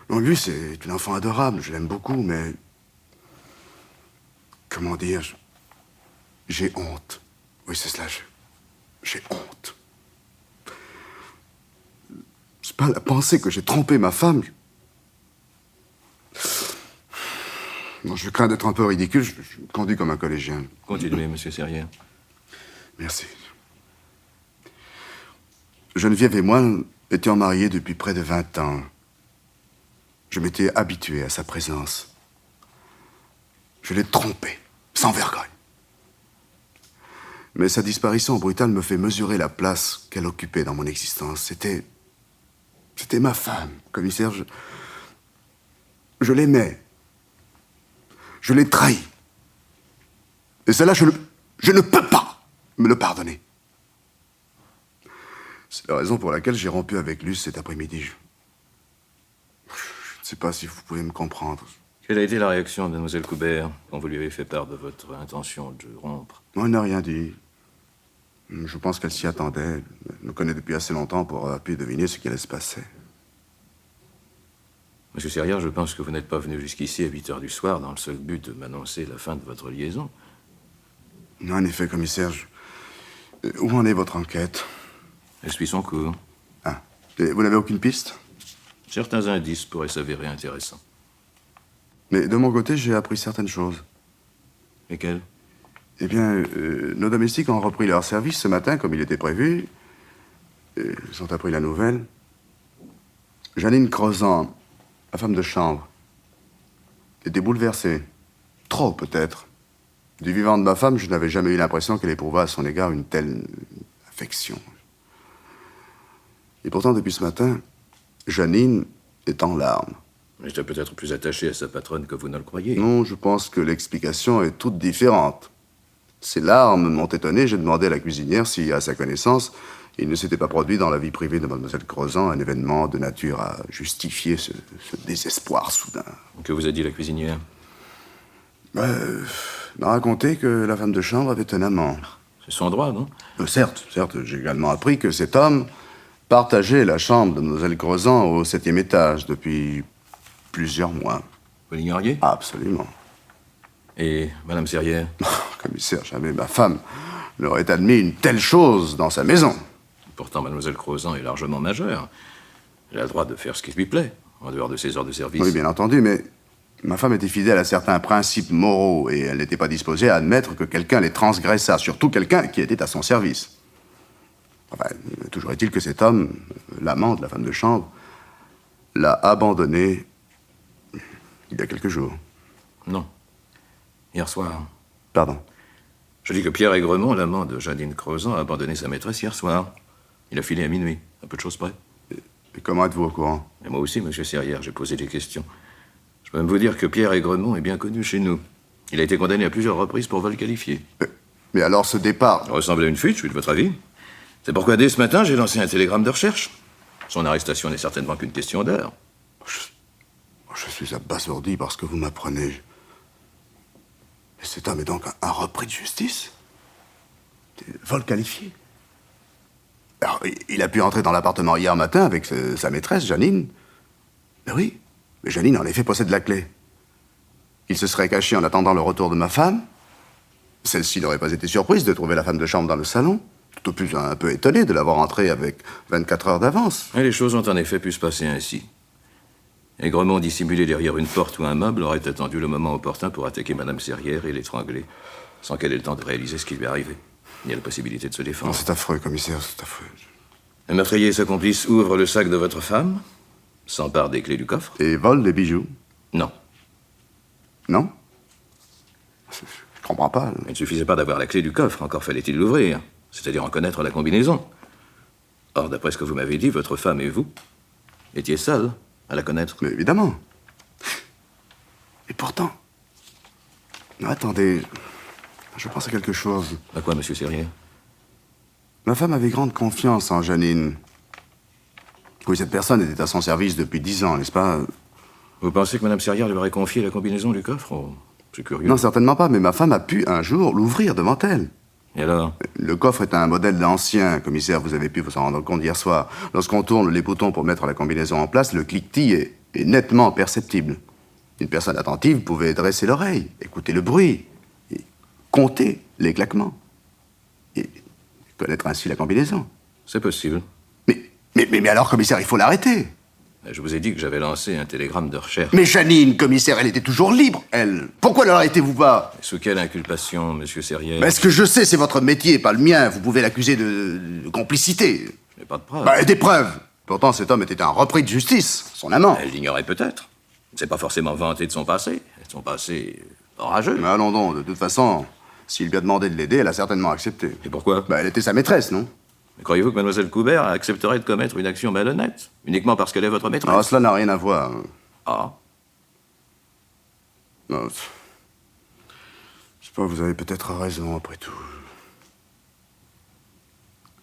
Non, lui, c'est une enfant adorable, je l'aime beaucoup, mais... Comment dire? J'ai honte. Oui, c'est cela, j'ai honte. C'est pas la pensée que j'ai trompé ma femme. Non, je crains d'être un peu ridicule, je me conduis comme un collégien. Continuez, monsieur Serrière. Merci. Geneviève et moi étions mariés depuis près de 20 ans. Je m'étais habitué à sa présence. Je l'ai trompée, sans vergogne. Mais sa disparition brutale me fait mesurer la place qu'elle occupait dans mon existence. C'était ma femme, commissaire. Je l'aimais. Je l'ai trahi. Et cela, je ne peux pas me le pardonner. C'est la raison pour laquelle j'ai rompu avec Luce cet après-midi. Je ne sais pas si vous pouvez me comprendre. Quelle a été la réaction de mademoiselle Coubert quand vous lui avez fait part de votre intention de rompre? Non, elle n'a rien dit. Je pense qu'elle s'y attendait. Elle me connaît depuis assez longtemps pour avoir pu deviner ce qui allait se passer. Monsieur Serrière, je pense que vous n'êtes pas venu jusqu'ici à 8 heures du soir dans le seul but de m'annoncer la fin de votre liaison. Non, en effet, commissaire. Où en est votre enquête? Elle suit son cours. Ah. Et vous n'avez aucune piste? Certains indices pourraient s'avérer intéressants. Mais de mon côté, j'ai appris certaines choses. Lesquelles? Eh bien, nos domestiques ont repris leur service ce matin, comme il était prévu. Ils ont appris la nouvelle. Janine Crozan, la femme de chambre, était bouleversée. Trop, peut-être. Du vivant de ma femme, je n'avais jamais eu l'impression qu'elle éprouvât à son égard une telle affection. Et pourtant, depuis ce matin, Janine est en larmes. Elle était peut-être plus attachée à sa patronne que vous ne le croyez. Non, je pense que l'explication est toute différente. Ces larmes m'ont étonné. J'ai demandé à la cuisinière si, à sa connaissance, il ne s'était pas produit dans la vie privée de mademoiselle Crozan un événement de nature à justifier ce désespoir soudain. Que vous a dit la cuisinière? Elle m'a raconté que la femme de chambre avait un amant. C'est son droit, non? Certes. J'ai également appris que cet homme partageait la chambre de mademoiselle Crozan au 7e étage depuis plusieurs mois. Vous l'ignoriez? Absolument. Et madame Serrière? Commissaire, jamais ma femme n'aurait admis une telle chose dans sa maison. Pourtant, mademoiselle Crozan est largement majeure. Elle a le droit de faire ce qui lui plaît, en dehors de ses heures de service. Oui, bien entendu, mais ma femme était fidèle à certains principes moraux et elle n'était pas disposée à admettre que quelqu'un les transgressât, surtout quelqu'un qui était à son service. Enfin, toujours est-il que cet homme, l'amant de la femme de chambre, l'a abandonné il y a quelques jours. Non. Hier soir. Pardon. Je dis que Pierre Aigremont, l'amant de Janine Crozan, a abandonné sa maîtresse hier soir. Il a filé à minuit, à peu de choses près. Et comment êtes-vous au courant? Et moi aussi, monsieur Serrière, j'ai posé des questions. Je peux même vous dire que Pierre Aigremont est bien connu chez nous. Il a été condamné à plusieurs reprises pour vol qualifié. Mais alors ce départ... Ça ressemble à une fuite, je suis de votre avis. C'est pourquoi dès ce matin, j'ai lancé un télégramme de recherche. Son arrestation n'est certainement qu'une question d'heure. Je suis abasourdi par ce que vous m'apprenez. Cet homme est donc un repris de justice? Vol qualifié. Alors, il a pu entrer dans l'appartement hier matin avec sa maîtresse, Janine. Ben oui, mais Janine, en effet, possède la clé. Il se serait caché en attendant le retour de ma femme. Celle-ci n'aurait pas été surprise de trouver la femme de chambre dans le salon. Tout au plus un peu étonnée de l'avoir entrée avec 24 heures d'avance. Et les choses ont en effet pu se passer ainsi. Aigrement dissimulé derrière une porte ou un meuble, aurait attendu le moment opportun pour attaquer Madame Serrière et l'étrangler, sans qu'elle ait le temps de réaliser ce qui lui est arrivé. Il y a la possibilité de se défendre. Non, c'est affreux, commissaire, c'est affreux. Le meurtrier et sa complice ouvrent le sac de votre femme, s'emparent des clés du coffre. Et volent les bijoux? Non. Non? Je comprends pas. Il ne suffisait pas d'avoir la clé du coffre, encore fallait-il l'ouvrir, c'est-à-dire en connaître la combinaison. Or, d'après ce que vous m'avez dit, votre femme et vous étiez seuls à la connaître. Mais évidemment. Et pourtant... Non, attendez, je pense à quelque chose. À quoi, monsieur Serrière? Ma femme avait grande confiance en Janine. Oui, cette personne était à son service depuis 10 ans, n'est-ce pas? Vous pensez que Madame Serrière lui aurait confié la combinaison du coffre? Oh, c'est curieux. Non, certainement pas, mais ma femme a pu, un jour, l'ouvrir devant elle. Et alors? Le coffre est un modèle ancien, commissaire, vous avez pu vous en rendre compte hier soir. Lorsqu'on tourne les boutons pour mettre la combinaison en place, le cliquetis est nettement perceptible. Une personne attentive pouvait dresser l'oreille, écouter le bruit, et compter les claquements, et connaître ainsi la combinaison. C'est possible. Mais alors, commissaire, il faut l'arrêter. Je vous ai dit que j'avais lancé un télégramme de recherche. Mais Janine, commissaire, elle était toujours libre, elle. Pourquoi ne l'arrêtez-vous pas? Sous quelle inculpation, monsieur Serrière? Mais ce que je sais, c'est votre métier, pas le mien. Vous pouvez l'accuser de complicité. Je n'ai pas de preuves. Bah, des preuves. Pourtant, cet homme était un repris de justice, son amant. Elle l'ignorait peut-être. Il ne s'est pas forcément vanté de son passé orageux. Mais allons donc, de toute façon, s'il lui a demandé de l'aider, elle a certainement accepté. Et pourquoi? Bah, elle était sa maîtresse, non? Mais croyez-vous que mademoiselle Coubert accepterait de commettre une action malhonnête, uniquement parce qu'elle est votre maîtresse? Ah, cela n'a rien à voir. Ah. Non, je sais pas, vous avez peut-être raison, après tout.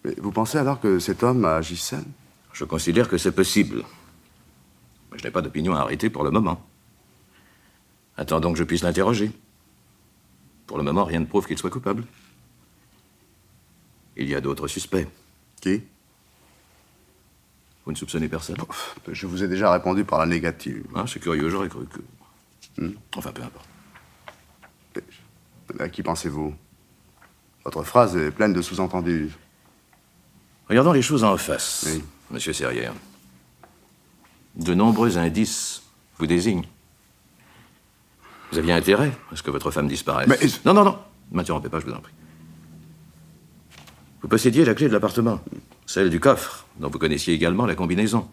Mais vous pensez alors que cet homme a agi seul? Je considère que c'est possible. Mais je n'ai pas d'opinion à arrêter pour le moment. Attendons que je puisse l'interroger. Pour le moment, rien ne prouve qu'il soit coupable. Il y a d'autres suspects. Qui? Vous ne soupçonnez personne? Je vous ai déjà répondu par la négative. Ah, c'est curieux, j'aurais cru que... Enfin, peu importe. À qui pensez-vous? Votre phrase est pleine de sous-entendus. Regardons les choses en face, Oui. monsieur Serrière. De nombreux indices vous désignent. Vous aviez intérêt à ce que votre femme disparaisse. Mais... Non, ne m'interrompez pas, je vous en prie. Vous possédiez la clé de l'appartement, celle du coffre, dont vous connaissiez également la combinaison.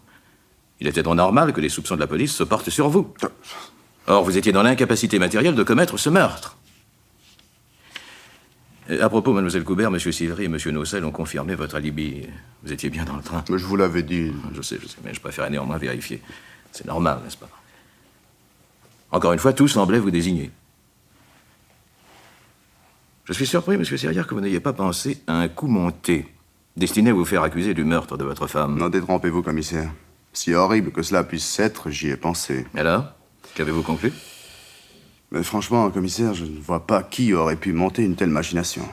Il était donc normal que les soupçons de la police se portent sur vous. Or, vous étiez dans l'incapacité matérielle de commettre ce meurtre. Et à propos, mademoiselle Coubert, monsieur Sivry et monsieur Nocel ont confirmé votre alibi. Vous étiez bien dans le train. Mais je vous l'avais dit. Je sais, mais je préfère néanmoins vérifier. C'est normal, n'est-ce pas? Encore une fois, tout semblait vous désigner. Je suis surpris, monsieur Serrière, que vous n'ayez pas pensé à un coup monté, destiné à vous faire accuser du meurtre de votre femme. Non, détrompez-vous, commissaire. Si horrible que cela puisse être, j'y ai pensé. Et alors? Qu'avez-vous conclu? Mais franchement, commissaire, je ne vois pas qui aurait pu monter une telle machination.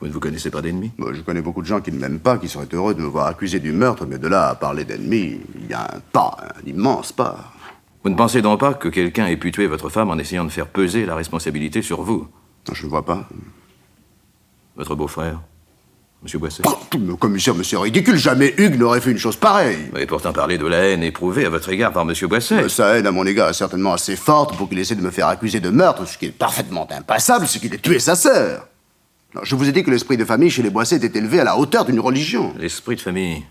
Vous ne vous connaissez pas d'ennemis? Bon, je connais beaucoup de gens qui ne m'aiment pas, qui seraient heureux de me voir accusé du meurtre, mais de là à parler d'ennemis, il y a un immense pas. Vous ne pensez donc pas que quelqu'un ait pu tuer votre femme en essayant de faire peser la responsabilité sur vous? Non, je ne vois pas. Votre beau-frère, monsieur Boisset? Le commissaire, monsieur, ridicule. Jamais Hugues n'aurait fait une chose pareille. Vous m'avez pourtant parlé de la haine éprouvée à votre égard par monsieur Boisset. Mais sa haine à mon égard est certainement assez forte pour qu'il essaie de me faire accuser de meurtre, ce qui est parfaitement impassable, c'est qu'il ait tué sa sœur. Non, je vous ai dit que l'esprit de famille chez les Boisset était élevé à la hauteur d'une religion. L'esprit de famille.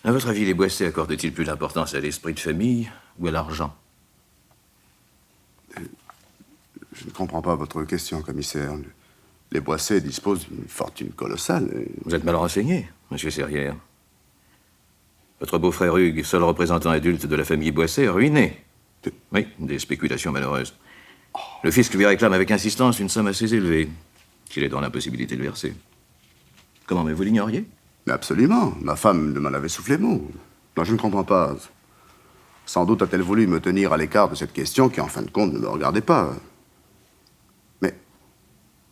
À votre avis, les Boisset accordent-ils plus d'importance à l'esprit de famille ou à l'argent? Je ne comprends pas votre question, commissaire. Les Boisset disposent d'une fortune colossale. Vous êtes mal renseigné, monsieur Serrière. Votre beau-frère Hugues, seul représentant adulte de la famille Boisset, ruiné. Oui, des spéculations malheureuses. Le fisc lui réclame avec insistance une somme assez élevée, qu'il est dans l'impossibilité de verser. Comment, mais vous l'ignoriez? Mais absolument. Ma femme ne m'en avait soufflé mot. Non, je ne comprends pas. Sans doute a-t-elle voulu me tenir à l'écart de cette question qui, en fin de compte, ne me regardait pas.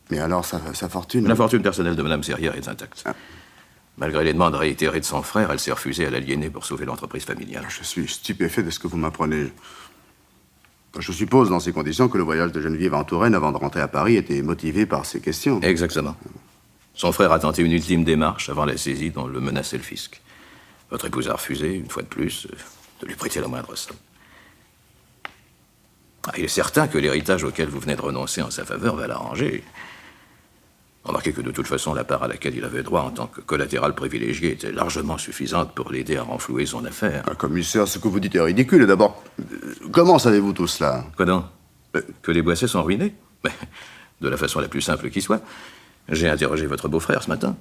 Mais alors, sa fortune... La fortune personnelle de Madame Serrière est intacte. Malgré les demandes réitérées de son frère, elle s'est refusée à l'aliéner pour sauver l'entreprise familiale. Je suis stupéfait de ce que vous m'apprenez. Je suppose, dans ces conditions, que le voyage de Geneviève en Touraine avant de rentrer à Paris était motivé par ces questions. Exactement. Son frère a tenté une ultime démarche avant la saisie dont le menaçait le fisc. Votre épouse a refusé, une fois de plus, de lui prêter la moindre somme. Il est certain que l'héritage auquel vous venez de renoncer en sa faveur va l'arranger. Remarquez que de toute façon, la part à laquelle il avait droit en tant que collatéral privilégié était largement suffisante pour l'aider à renflouer son affaire. Commissaire, ce que vous dites est ridicule. Et d'abord, comment savez-vous tout cela? Quoi donc? Que les Boisset sont ruinés? De la façon la plus simple qui soit. J'ai interrogé votre beau-frère ce matin.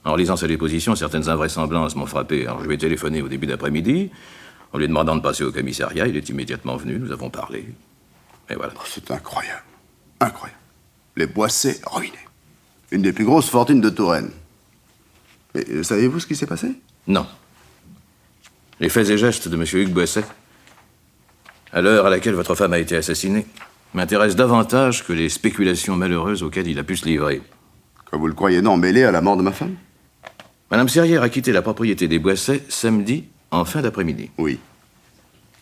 En lisant sa déposition, certaines invraisemblances m'ont frappé. Alors je lui ai téléphoné au début d'après-midi. En lui demandant de passer au commissariat, il est immédiatement venu, nous avons parlé. Et voilà. C'est incroyable. Incroyable. Les Boisset ruinés. Une des plus grosses fortunes de Touraine. Et savez-vous ce qui s'est passé? Non. Les faits et gestes de M. Hugues Boisset, à l'heure à laquelle votre femme a été assassinée, m'intéressent davantage que les spéculations malheureuses auxquelles il a pu se livrer. Comme vous le croyez non mêlé à la mort de ma femme? Madame Serrière a quitté la propriété des Boisset samedi en fin d'après-midi. Oui.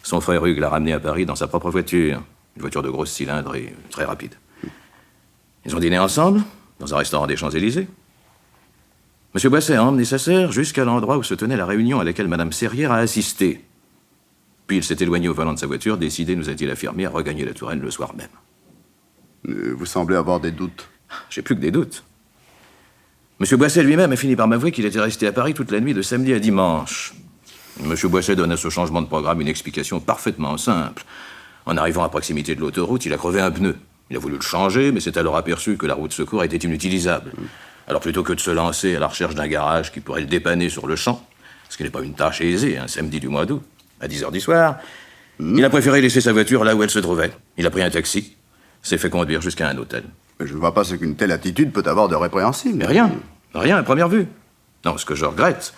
Son frère Hugues l'a ramené à Paris dans sa propre voiture. Une voiture de grosse cylindre et très rapide. Ils ont dîné ensemble, dans un restaurant des Champs-Élysées. M. Boisset a emmené sa sœur jusqu'à l'endroit où se tenait la réunion à laquelle Mme Serrière a assisté. Puis il s'est éloigné au volant de sa voiture, décidé, nous a-t-il affirmé, à regagner la Touraine le soir même. Vous semblez avoir des doutes. J'ai plus que des doutes. M. Boisset lui-même a fini par m'avouer qu'il était resté à Paris toute la nuit de samedi à dimanche. M. Boisset donne à ce changement de programme une explication parfaitement simple. En arrivant à proximité de l'autoroute, il a crevé un pneu. Il a voulu le changer, mais s'est alors aperçu que la roue de secours était inutilisable. Alors plutôt que de se lancer à la recherche d'un garage qui pourrait le dépanner sur le champ, ce qui n'est pas une tâche aisée, un samedi du mois d'août, à 10h du soir, il a préféré laisser sa voiture là où elle se trouvait. Il a pris un taxi, s'est fait conduire jusqu'à un hôtel. Mais je ne vois pas ce qu'une telle attitude peut avoir de répréhensible. Mais rien à première vue. Non, ce que je regrette,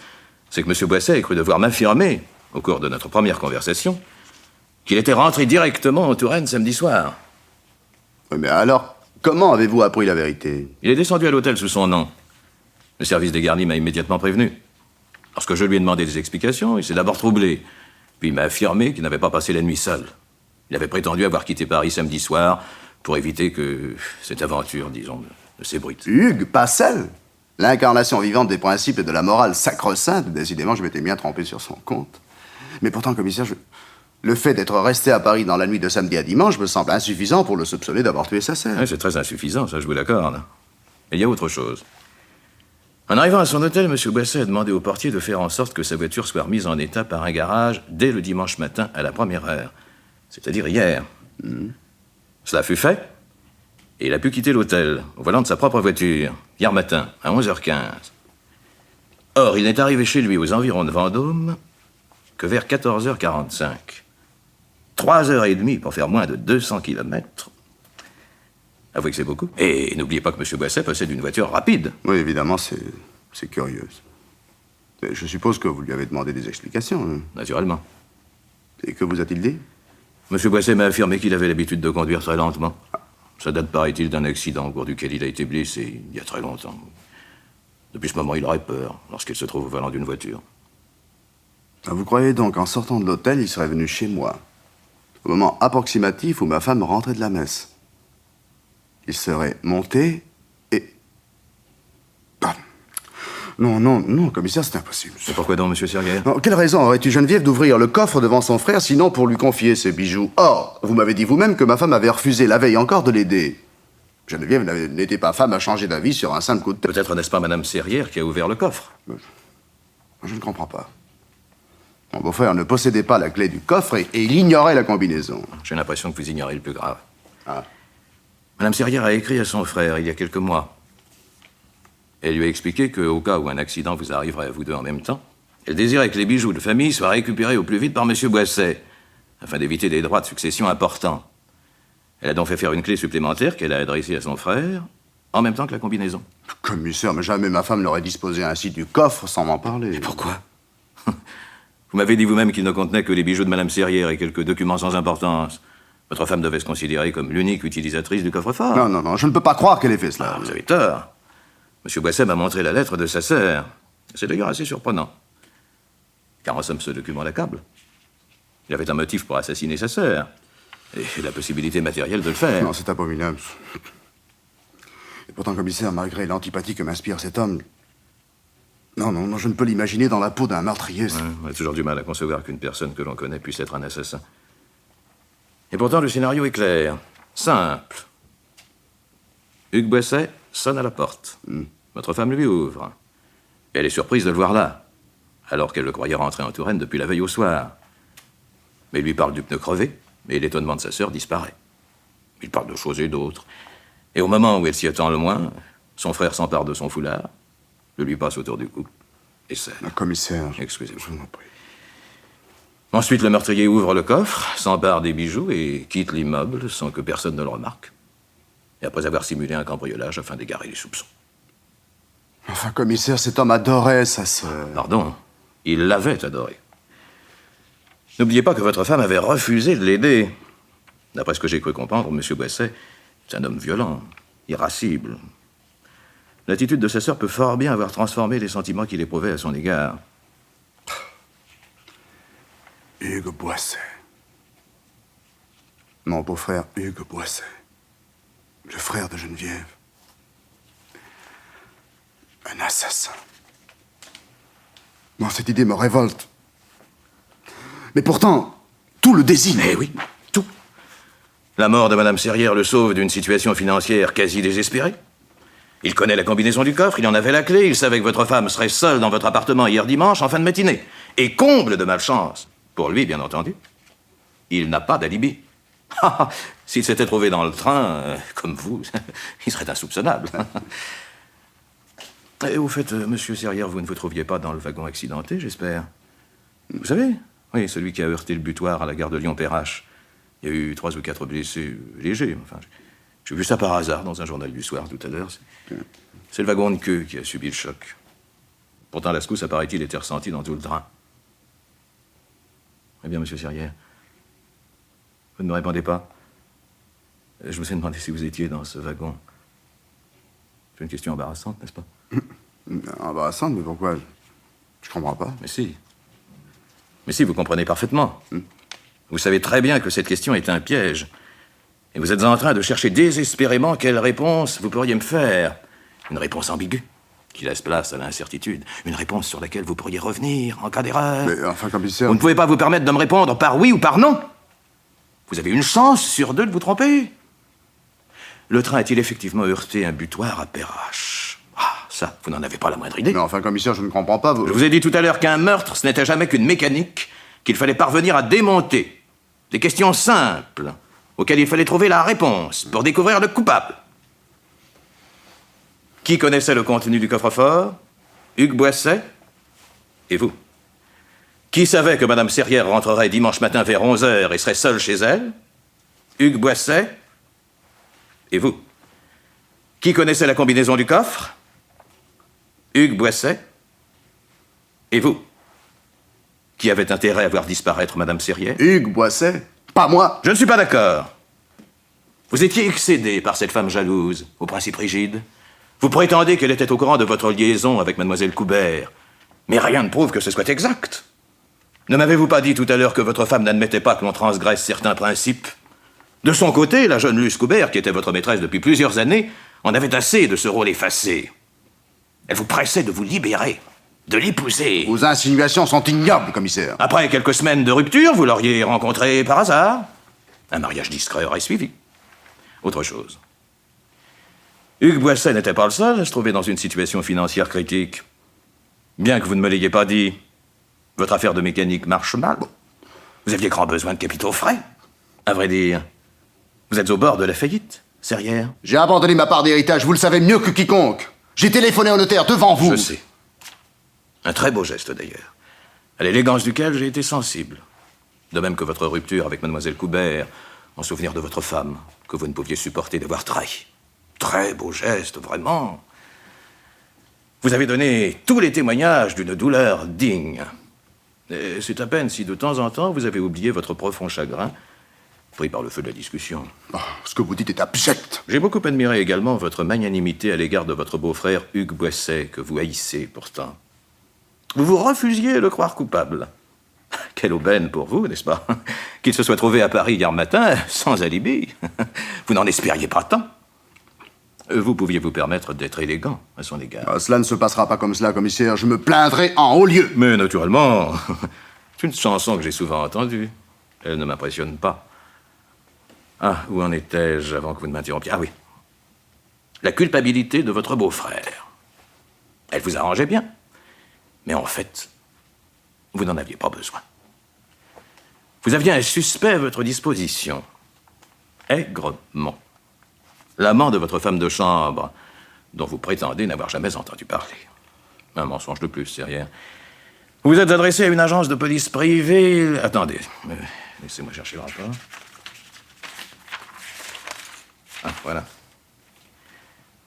c'est que M. Boisset ait cru devoir m'affirmer, au cours de notre première conversation, qu'il était rentré directement en Touraine samedi soir. Oui, mais alors, comment avez-vous appris la vérité? Il est descendu à l'hôtel sous son nom. Le service des garnis m'a immédiatement prévenu. Lorsque je lui ai demandé des explications, il s'est d'abord troublé. Puis il m'a affirmé qu'il n'avait pas passé la nuit seul. Il avait prétendu avoir quitté Paris samedi soir pour éviter que cette aventure, disons, ne s'ébruite. Hugues, pas seul? L'incarnation vivante des principes et de la morale sacro-sainte. Décidément, je m'étais bien trompé sur son compte. Mais pourtant, commissaire, le fait d'être resté à Paris dans la nuit de samedi à dimanche me semble insuffisant pour le soupçonner d'avoir tué sa sœur. Oui, c'est très insuffisant, ça, je vous l'accorde. Et il y a autre chose. En arrivant à son hôtel, M. Boisset a demandé au portier de faire en sorte que sa voiture soit remise en état par un garage dès le dimanche matin à la première heure, c'est-à-dire hier. Cela fut fait, et il a pu quitter l'hôtel au volant de sa propre voiture, hier matin, à 11h15. Or, il n'est arrivé chez lui aux environs de Vendôme que vers 14h45. 3h30 pour faire moins de 200 km. Avouez que c'est beaucoup. Et n'oubliez pas que M. Boisset possède une voiture rapide. Oui, évidemment, c'est curieux. Je suppose que vous lui avez demandé des explications. Hein. Naturellement. Et que vous a-t-il dit? M. Boisset m'a affirmé qu'il avait l'habitude de conduire très lentement. Ça date, paraît-il, d'un accident au cours duquel il a été blessé il y a très longtemps. Depuis ce moment, il aurait peur lorsqu'il se trouve au volant d'une voiture. Vous croyez donc, en sortant de l'hôtel, il serait venu chez moi, au moment approximatif où ma femme rentrait de la messe? Il serait monté et... Ah. Non, commissaire, c'est impossible. Et pourquoi donc, M. Serrière? Quelle raison aurait-il Geneviève d'ouvrir le coffre devant son frère, sinon pour lui confier ses bijoux? Or, vous m'avez dit vous-même que ma femme avait refusé la veille encore de l'aider. Geneviève n'était pas femme à changer d'avis sur un simple coup de tête. Peut-être n'est-ce pas Mme Serrière qui a ouvert le coffre? Je ne comprends pas. Mon beau-frère ne possédait pas la clé du coffre et il ignorait la combinaison. J'ai l'impression que vous ignorez le plus grave. Ah. Mme Serrière a écrit à son frère il y a quelques mois. Elle lui a expliqué qu'au cas où un accident vous arriverait à vous deux en même temps, elle désirait que les bijoux de famille soient récupérés au plus vite par M. Boisset, afin d'éviter des droits de succession importants. Elle a donc fait faire une clé supplémentaire qu'elle a adressée à son frère, en même temps que la combinaison. Commissaire, mais jamais ma femme n'aurait disposé ainsi du coffre sans m'en parler. Et pourquoi? Vous m'avez dit vous-même qu'il ne contenait que les bijoux de Mme Serrière et quelques documents sans importance. Votre femme devait se considérer comme l'unique utilisatrice du coffre-fort. Non, non, non, je ne peux pas croire qu'elle ait fait cela. Ah, vous avez tort. Monsieur Boisset m'a montré la lettre de sa sœur. C'est d'ailleurs assez surprenant. Car en somme, ce document l'accable. Il avait un motif pour assassiner sa sœur. Et la possibilité matérielle de le faire. Non, c'est abominable. Et pourtant, commissaire, malgré l'antipathie que m'inspire cet homme... Non, non, non, je ne peux l'imaginer dans la peau d'un meurtrier. Ouais, on a toujours du mal à concevoir qu'une personne que l'on connaît puisse être un assassin. Et pourtant, le scénario est clair. Simple. Hugues Boisset sonne à la porte. Votre femme lui ouvre. Et elle est surprise de le voir là, alors qu'elle le croyait rentrer en Touraine depuis la veille au soir. Mais il lui parle du pneu crevé, et l'étonnement de sa sœur disparaît. Il parle de choses et d'autres. Et au moment où elle s'y attend le moins, son frère s'empare de son foulard, le lui passe autour du cou, et scelle. Commissaire, Excusez-moi. je vous en prie. Ensuite, le meurtrier ouvre le coffre, s'empare des bijoux et quitte l'immeuble sans que personne ne le remarque. Et après avoir simulé un cambriolage afin d'égarer les soupçons. Enfin, commissaire, cet homme adorait sa sœur. Pardon, il l'avait adoré. N'oubliez pas que votre femme avait refusé de l'aider. D'après ce que j'ai cru comprendre, M. Boisset est un homme violent, irascible. L'attitude de sa sœur peut fort bien avoir transformé les sentiments qu'il éprouvait à son égard. Hugues Boisset. Mon beau-frère Hugues Boisset. Le frère de Geneviève. Un assassin. Non, cette idée me révolte. Mais pourtant, tout le désigne. Eh oui, tout. La mort de Madame Serrière le sauve d'une situation financière quasi désespérée. Il connaît la combinaison du coffre, il en avait la clé, il savait que votre femme serait seule dans votre appartement hier dimanche en fin de matinée. Et comble de malchance, pour lui bien entendu, il n'a pas d'alibi. S'il s'était trouvé dans le train, comme vous, il serait insoupçonnable. Et au fait, monsieur Serrière, vous ne vous trouviez pas dans le wagon accidenté, j'espère? Vous savez? Oui, celui qui a heurté le butoir à la gare de Lyon-Perrache. Il y a eu 3 ou 4 blessés légers. Enfin, j'ai vu ça par hasard dans un journal du soir tout à l'heure. C'est le wagon de queue qui a subi le choc. Pourtant, la secousse, apparaît-il, était ressentie dans tout le train. Eh bien, monsieur Serrière, vous ne me répondez pas. Je vous ai demandé si vous étiez dans ce wagon. C'est une question embarrassante, n'est-ce pas? Embarrassante, mais pourquoi? Je comprends pas. Mais si. Mais si, vous comprenez parfaitement. Vous savez très bien que cette question est un piège. Et vous êtes en train de chercher désespérément quelle réponse vous pourriez me faire. Une réponse ambiguë, qui laisse place à l'incertitude. Une réponse sur laquelle vous pourriez revenir en cas d'erreur. Mais enfin, commissaire... Vous ne pouvez pas vous permettre de me répondre par oui ou par non. Vous avez une chance sur 2 de vous tromper. Le train a-t-il effectivement heurté un butoir à Perrache? Ah, ça, vous n'en avez pas la moindre idée. Mais enfin, commissaire, je ne comprends pas, vous... Je vous ai dit tout à l'heure qu'un meurtre, ce n'était jamais qu'une mécanique qu'il fallait parvenir à démonter. Des questions simples, auxquelles il fallait trouver la réponse pour découvrir le coupable. Qui connaissait le contenu du coffre-fort? Hugues Boisset et vous. Qui savait que Madame Serrière rentrerait dimanche matin vers 11h et serait seule chez elle? Hugues Boisset et vous. Qui connaissait la combinaison du coffre? Hugues Boisset et vous. Qui avait intérêt à voir disparaître Madame Serrière? Hugues Boisset? Pas moi! Je ne suis pas d'accord. Vous étiez excédé par cette femme jalouse, au principe rigide. Vous prétendez qu'elle était au courant de votre liaison avec Mademoiselle Coubert. Mais rien ne prouve que ce soit exact. Ne m'avez-vous pas dit tout à l'heure que votre femme n'admettait pas que l'on transgresse certains principes? De son côté, la jeune Luce Coubert, qui était votre maîtresse depuis plusieurs années, en avait assez de ce rôle effacé. Elle vous pressait de vous libérer, de l'épouser. Vos insinuations sont ignobles, commissaire. Après quelques semaines de rupture, vous l'auriez rencontrée par hasard. Un mariage discret aurait suivi. Autre chose. Hugues Boisset n'était pas le seul à se trouver dans une situation financière critique. Bien que vous ne me l'ayez pas dit, votre affaire de mécanique marche mal. Vous aviez grand besoin de capitaux frais. À vrai dire, vous êtes au bord de la faillite, Serrière. J'ai abandonné ma part d'héritage, vous le savez mieux que quiconque. J'ai téléphoné au notaire devant vous. Je sais. Un très beau geste, d'ailleurs, à l'élégance duquel j'ai été sensible. De même que votre rupture avec Mademoiselle Coubert, en souvenir de votre femme, que vous ne pouviez supporter d'avoir trahi. Très beau geste, vraiment. Vous avez donné tous les témoignages d'une douleur digne. Et c'est à peine si de temps en temps vous avez oublié votre profond chagrin pris par le feu de la discussion. Oh, ce que vous dites est abject. J'ai beaucoup admiré également votre magnanimité à l'égard de votre beau-frère Hugues Boisset, que vous haïssez pourtant. Vous vous refusiez à le croire coupable. Quelle aubaine pour vous, n'est-ce pas? Qu'il se soit trouvé à Paris hier matin, sans alibi. Vous n'en espériez pas tant. Vous pouviez vous permettre d'être élégant à son égard. Ah, cela ne se passera pas comme cela, commissaire. Je me plaindrai en haut lieu. Mais naturellement, c'est une chanson que j'ai souvent entendue. Elle ne m'impressionne pas. Ah, où en étais-je avant que vous ne m'interrompiez? Ah oui. La culpabilité de votre beau-frère. Elle vous arrangeait bien. Mais en fait, vous n'en aviez pas besoin. Vous aviez un suspect à votre disposition. Aigrement. L'amant de votre femme de chambre, dont vous prétendez n'avoir jamais entendu parler. Un mensonge de plus, c'est rien. Vous vous êtes adressé à une agence de police privée... Attendez, laissez-moi chercher le rapport. Ah, voilà.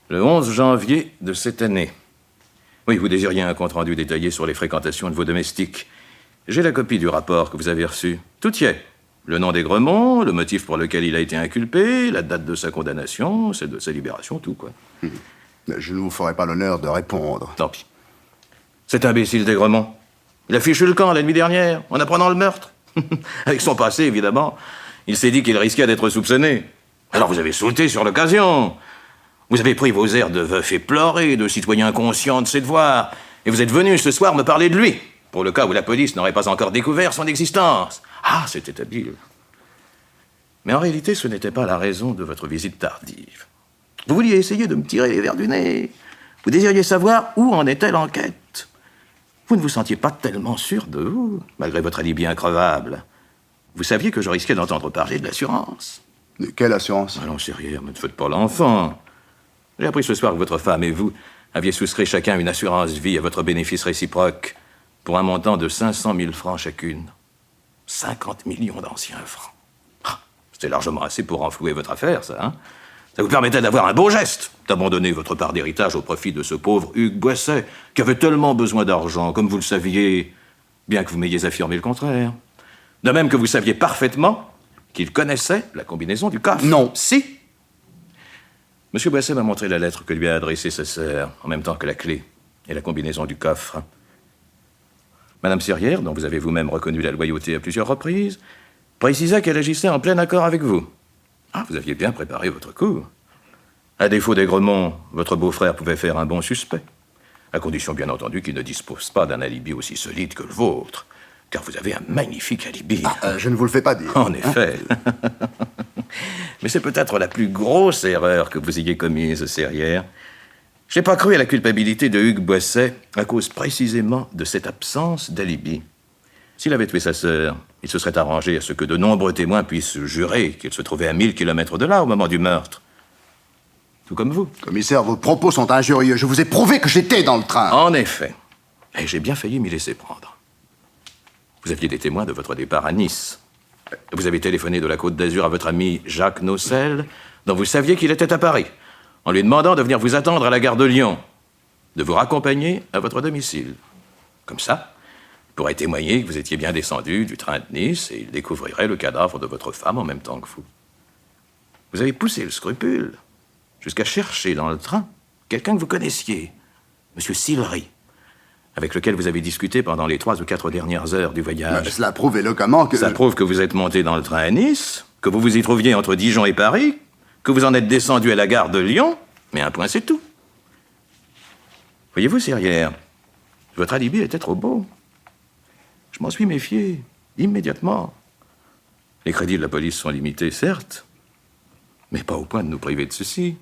Le 11 janvier de cette année. Oui, vous désiriez un compte-rendu détaillé sur les fréquentations de vos domestiques. J'ai la copie du rapport que vous avez reçu. Tout y est. Le nom d'Aigremont, le motif pour lequel il a été inculpé, la date de sa condamnation, celle de sa libération, tout, quoi. Mais je ne vous ferai pas l'honneur de répondre. Tant pis. Cet imbécile d'Aigremont, il a fichu le camp la nuit dernière, en apprenant le meurtre. Avec son passé, évidemment, il s'est dit qu'il risquait d'être soupçonné. Alors vous avez sauté sur l'occasion. Vous avez pris vos airs de veuf éploré, de citoyen conscient de ses devoirs, et vous êtes venu ce soir me parler de lui, pour le cas où la police n'aurait pas encore découvert son existence. Ah, c'était habile. Mais en réalité, ce n'était pas la raison de votre visite tardive. Vous vouliez essayer de me tirer les verres du nez. Vous désiriez savoir où en était l'enquête. Vous ne vous sentiez pas tellement sûr de vous, malgré votre alibi increvable. Vous saviez que je risquais d'entendre parler de l'assurance. De quelle assurance? Allons, sérieux, ne faites pas l'enfant. J'ai appris ce soir que votre femme et vous aviez souscrit chacun une assurance vie à votre bénéfice réciproque pour un montant de 500 000 francs chacune. 50 millions d'anciens francs. Ah, c'était largement assez pour renflouer votre affaire, ça, hein? Ça vous permettait d'avoir un beau geste, d'abandonner votre part d'héritage au profit de ce pauvre Hugues Boisset, qui avait tellement besoin d'argent, comme vous le saviez, bien que vous m'ayez affirmé le contraire. De même que vous saviez parfaitement qu'il connaissait la combinaison du coffre. Non. Si. Monsieur Boisset m'a montré la lettre que lui a adressée sa sœur, en même temps que la clé et la combinaison du coffre. Madame Serrière, dont vous avez vous-même reconnu la loyauté à plusieurs reprises, précisa qu'elle agissait en plein accord avec vous. Ah, vous aviez bien préparé votre coup. À défaut d'Aigremont, votre beau-frère pouvait faire un bon suspect, à condition bien entendu qu'il ne dispose pas d'un alibi aussi solide que le vôtre, car vous avez un magnifique alibi. Je ne vous le fais pas dire. En effet. Mais c'est peut-être la plus grosse erreur que vous ayez commise, Serrière. Je n'ai pas cru à la culpabilité de Hugues Boisset à cause précisément de cette absence d'alibi. S'il avait tué sa sœur, il se serait arrangé à ce que de nombreux témoins puissent jurer qu'il se trouvait à 1000 kilomètres de là au moment du meurtre. Tout comme vous. Commissaire, vos propos sont injurieux. Je vous ai prouvé que j'étais dans le train. En effet. Et j'ai bien failli m'y laisser prendre. Vous aviez des témoins de votre départ à Nice. Vous avez téléphoné de la Côte d'Azur à votre ami Jacques Nocel, dont vous saviez qu'il était à Paris, en lui demandant de venir vous attendre à la gare de Lyon, de vous raccompagner à votre domicile. Comme ça, il pourrait témoigner que vous étiez bien descendu du train de Nice et il découvrirait le cadavre de votre femme en même temps que vous. Vous avez poussé le scrupule jusqu'à chercher dans le train quelqu'un que vous connaissiez, M. Sillery, avec lequel vous avez discuté pendant les 3 ou 4 dernières heures du voyage. Mais cela prouve éloquemment que... Ça prouve que vous êtes monté dans le train à Nice, que vous vous y trouviez entre Dijon et Paris, que vous en êtes descendu à la gare de Lyon, mais un point c'est tout. Voyez-vous, Serrière, votre alibi était trop beau. Je m'en suis méfié, immédiatement. Les crédits de la police sont limités, certes, mais pas au point de nous priver de ceci.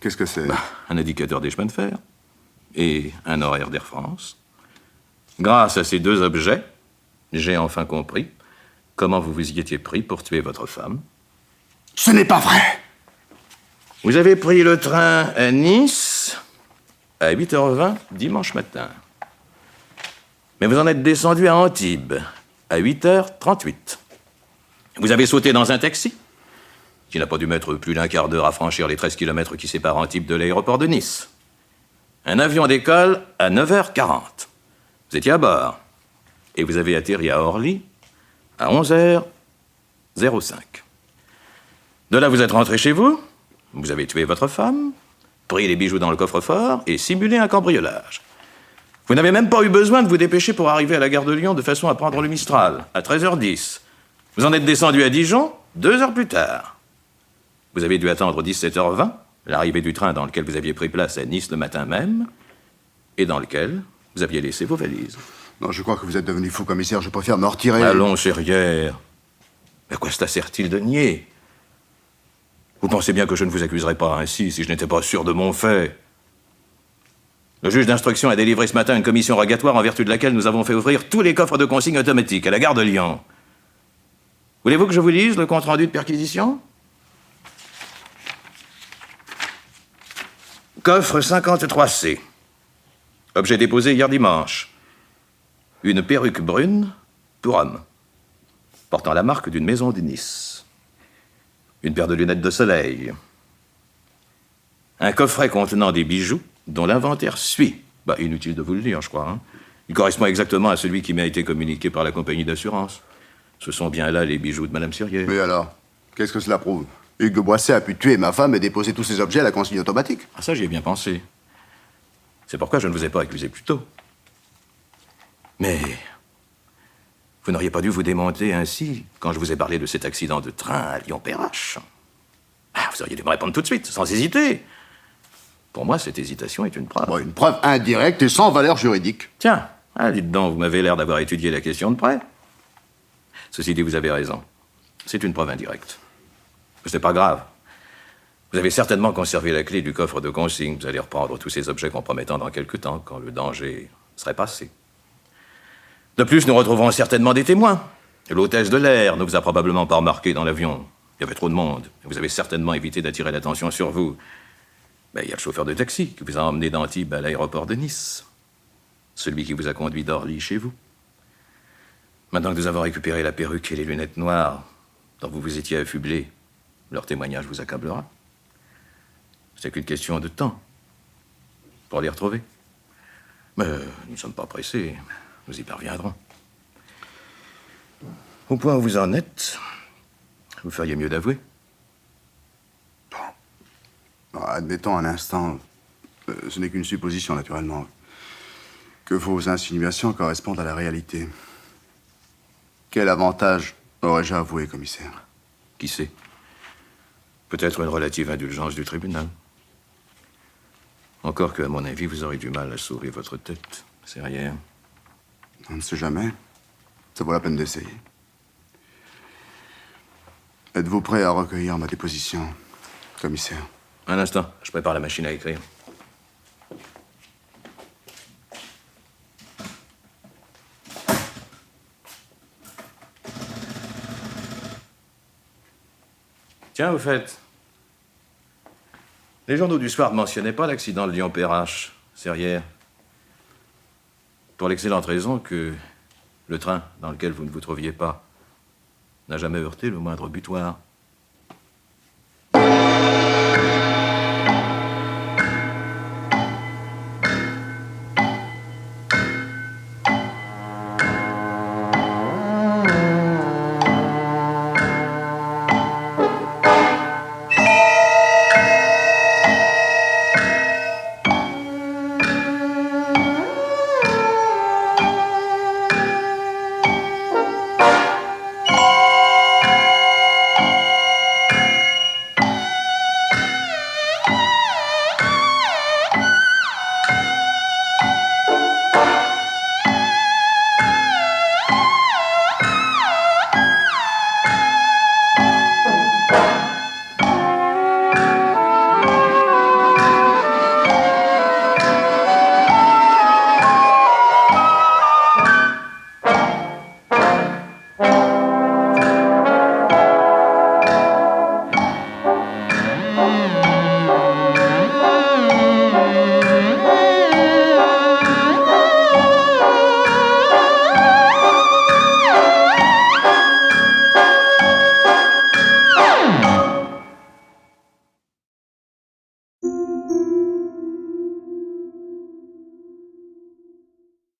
Qu'est-ce que c'est? Un indicateur des chemins de fer et un horaire d'Air France. Grâce à ces 2 objets, j'ai enfin compris comment vous vous y étiez pris pour tuer votre femme. Ce n'est pas vrai! Vous avez pris le train à Nice à 8h20 dimanche matin. Mais vous en êtes descendu à Antibes à 8h38. Vous avez sauté dans un taxi qui n'a pas dû mettre plus d'1 quart d'heure à franchir les 13 kilomètres qui séparent Antibes de l'aéroport de Nice. Un avion décolle à 9h40. Vous étiez à bord. Et vous avez atterri à Orly à 11h 05. De là, vous êtes rentré chez vous, vous avez tué votre femme, pris les bijoux dans le coffre-fort et simulé un cambriolage. Vous n'avez même pas eu besoin de vous dépêcher pour arriver à la gare de Lyon de façon à prendre le Mistral, à 13h10. Vous en êtes descendu à Dijon 2 heures plus tard. Vous avez dû attendre 17h20, l'arrivée du train dans lequel vous aviez pris place à Nice le matin même, et dans lequel vous aviez laissé vos valises. Non, je crois que vous êtes devenu fou, commissaire. Je préfère me retirer. Allons, Cherrière. Mais à quoi cela sert-il de nier? Vous pensez bien que je ne vous accuserais pas ainsi si je n'étais pas sûr de mon fait. Le juge d'instruction a délivré ce matin une commission rogatoire en vertu de laquelle nous avons fait ouvrir tous les coffres de consigne automatiques à la gare de Lyon. Voulez-vous que je vous lise le compte-rendu de perquisition? Coffre 53C. Objet déposé hier dimanche. Une perruque brune pour homme, portant la marque d'une maison de Nice. Une paire de lunettes de soleil. Un coffret contenant des bijoux dont l'inventaire suit. Inutile de vous le dire, je crois. Il correspond exactement à celui qui m'a été communiqué par la compagnie d'assurance. Ce sont bien là les bijoux de Madame Sirier. Mais alors, qu'est-ce que cela prouve? Hugues de Boisset a pu tuer ma femme et déposer tous ses objets à la consigne automatique. Ah, ça, j'y ai bien pensé. C'est pourquoi je ne vous ai pas accusé plus tôt. Mais vous n'auriez pas dû vous démonter ainsi quand je vous ai parlé de cet accident de train à Lyon-Perrache. Vous auriez dû me répondre tout de suite, sans hésiter. Pour moi, cette hésitation est une preuve. Bon, une preuve indirecte et sans valeur juridique. Tiens, dites donc, vous m'avez l'air d'avoir étudié la question de près. Ceci dit, vous avez raison. C'est une preuve indirecte. Ce n'est pas grave. Vous avez certainement conservé la clé du coffre de consigne. Vous allez reprendre tous ces objets compromettants dans quelque temps, quand le danger serait passé. De plus, nous retrouverons certainement des témoins. L'hôtesse de l'air ne vous a probablement pas remarqué dans l'avion. Il y avait trop de monde. Vous avez certainement évité d'attirer l'attention sur vous. Mais il y a le chauffeur de taxi qui vous a emmené d'Antibes à l'aéroport de Nice. Celui qui vous a conduit d'Orly chez vous. Maintenant que nous avons récupéré la perruque et les lunettes noires dont vous vous étiez affublé, leur témoignage vous accablera. C'est qu'une question de temps pour les retrouver. Mais nous ne sommes pas pressés. Nous y parviendrons. Au point où vous en êtes, vous feriez mieux d'avouer. Bon, admettons un instant, ce n'est qu'une supposition, naturellement, que vos insinuations correspondent à la réalité. Quel avantage aurais-je à avouer, commissaire? Qui sait? Peut-être une relative indulgence du tribunal. Encore que, à mon avis, vous aurez du mal à sauver votre tête. C'est rien. On ne sait jamais. Ça vaut la peine d'essayer. Êtes-vous prêt à recueillir ma déposition, commissaire? Un instant, je prépare la machine à écrire. Tiens, au fait, les journaux du soir ne mentionnaient pas l'accident de Lyon-Perrache, Serrières. Pour l'excellente raison que le train dans lequel vous ne vous trouviez pas n'a jamais heurté le moindre butoir.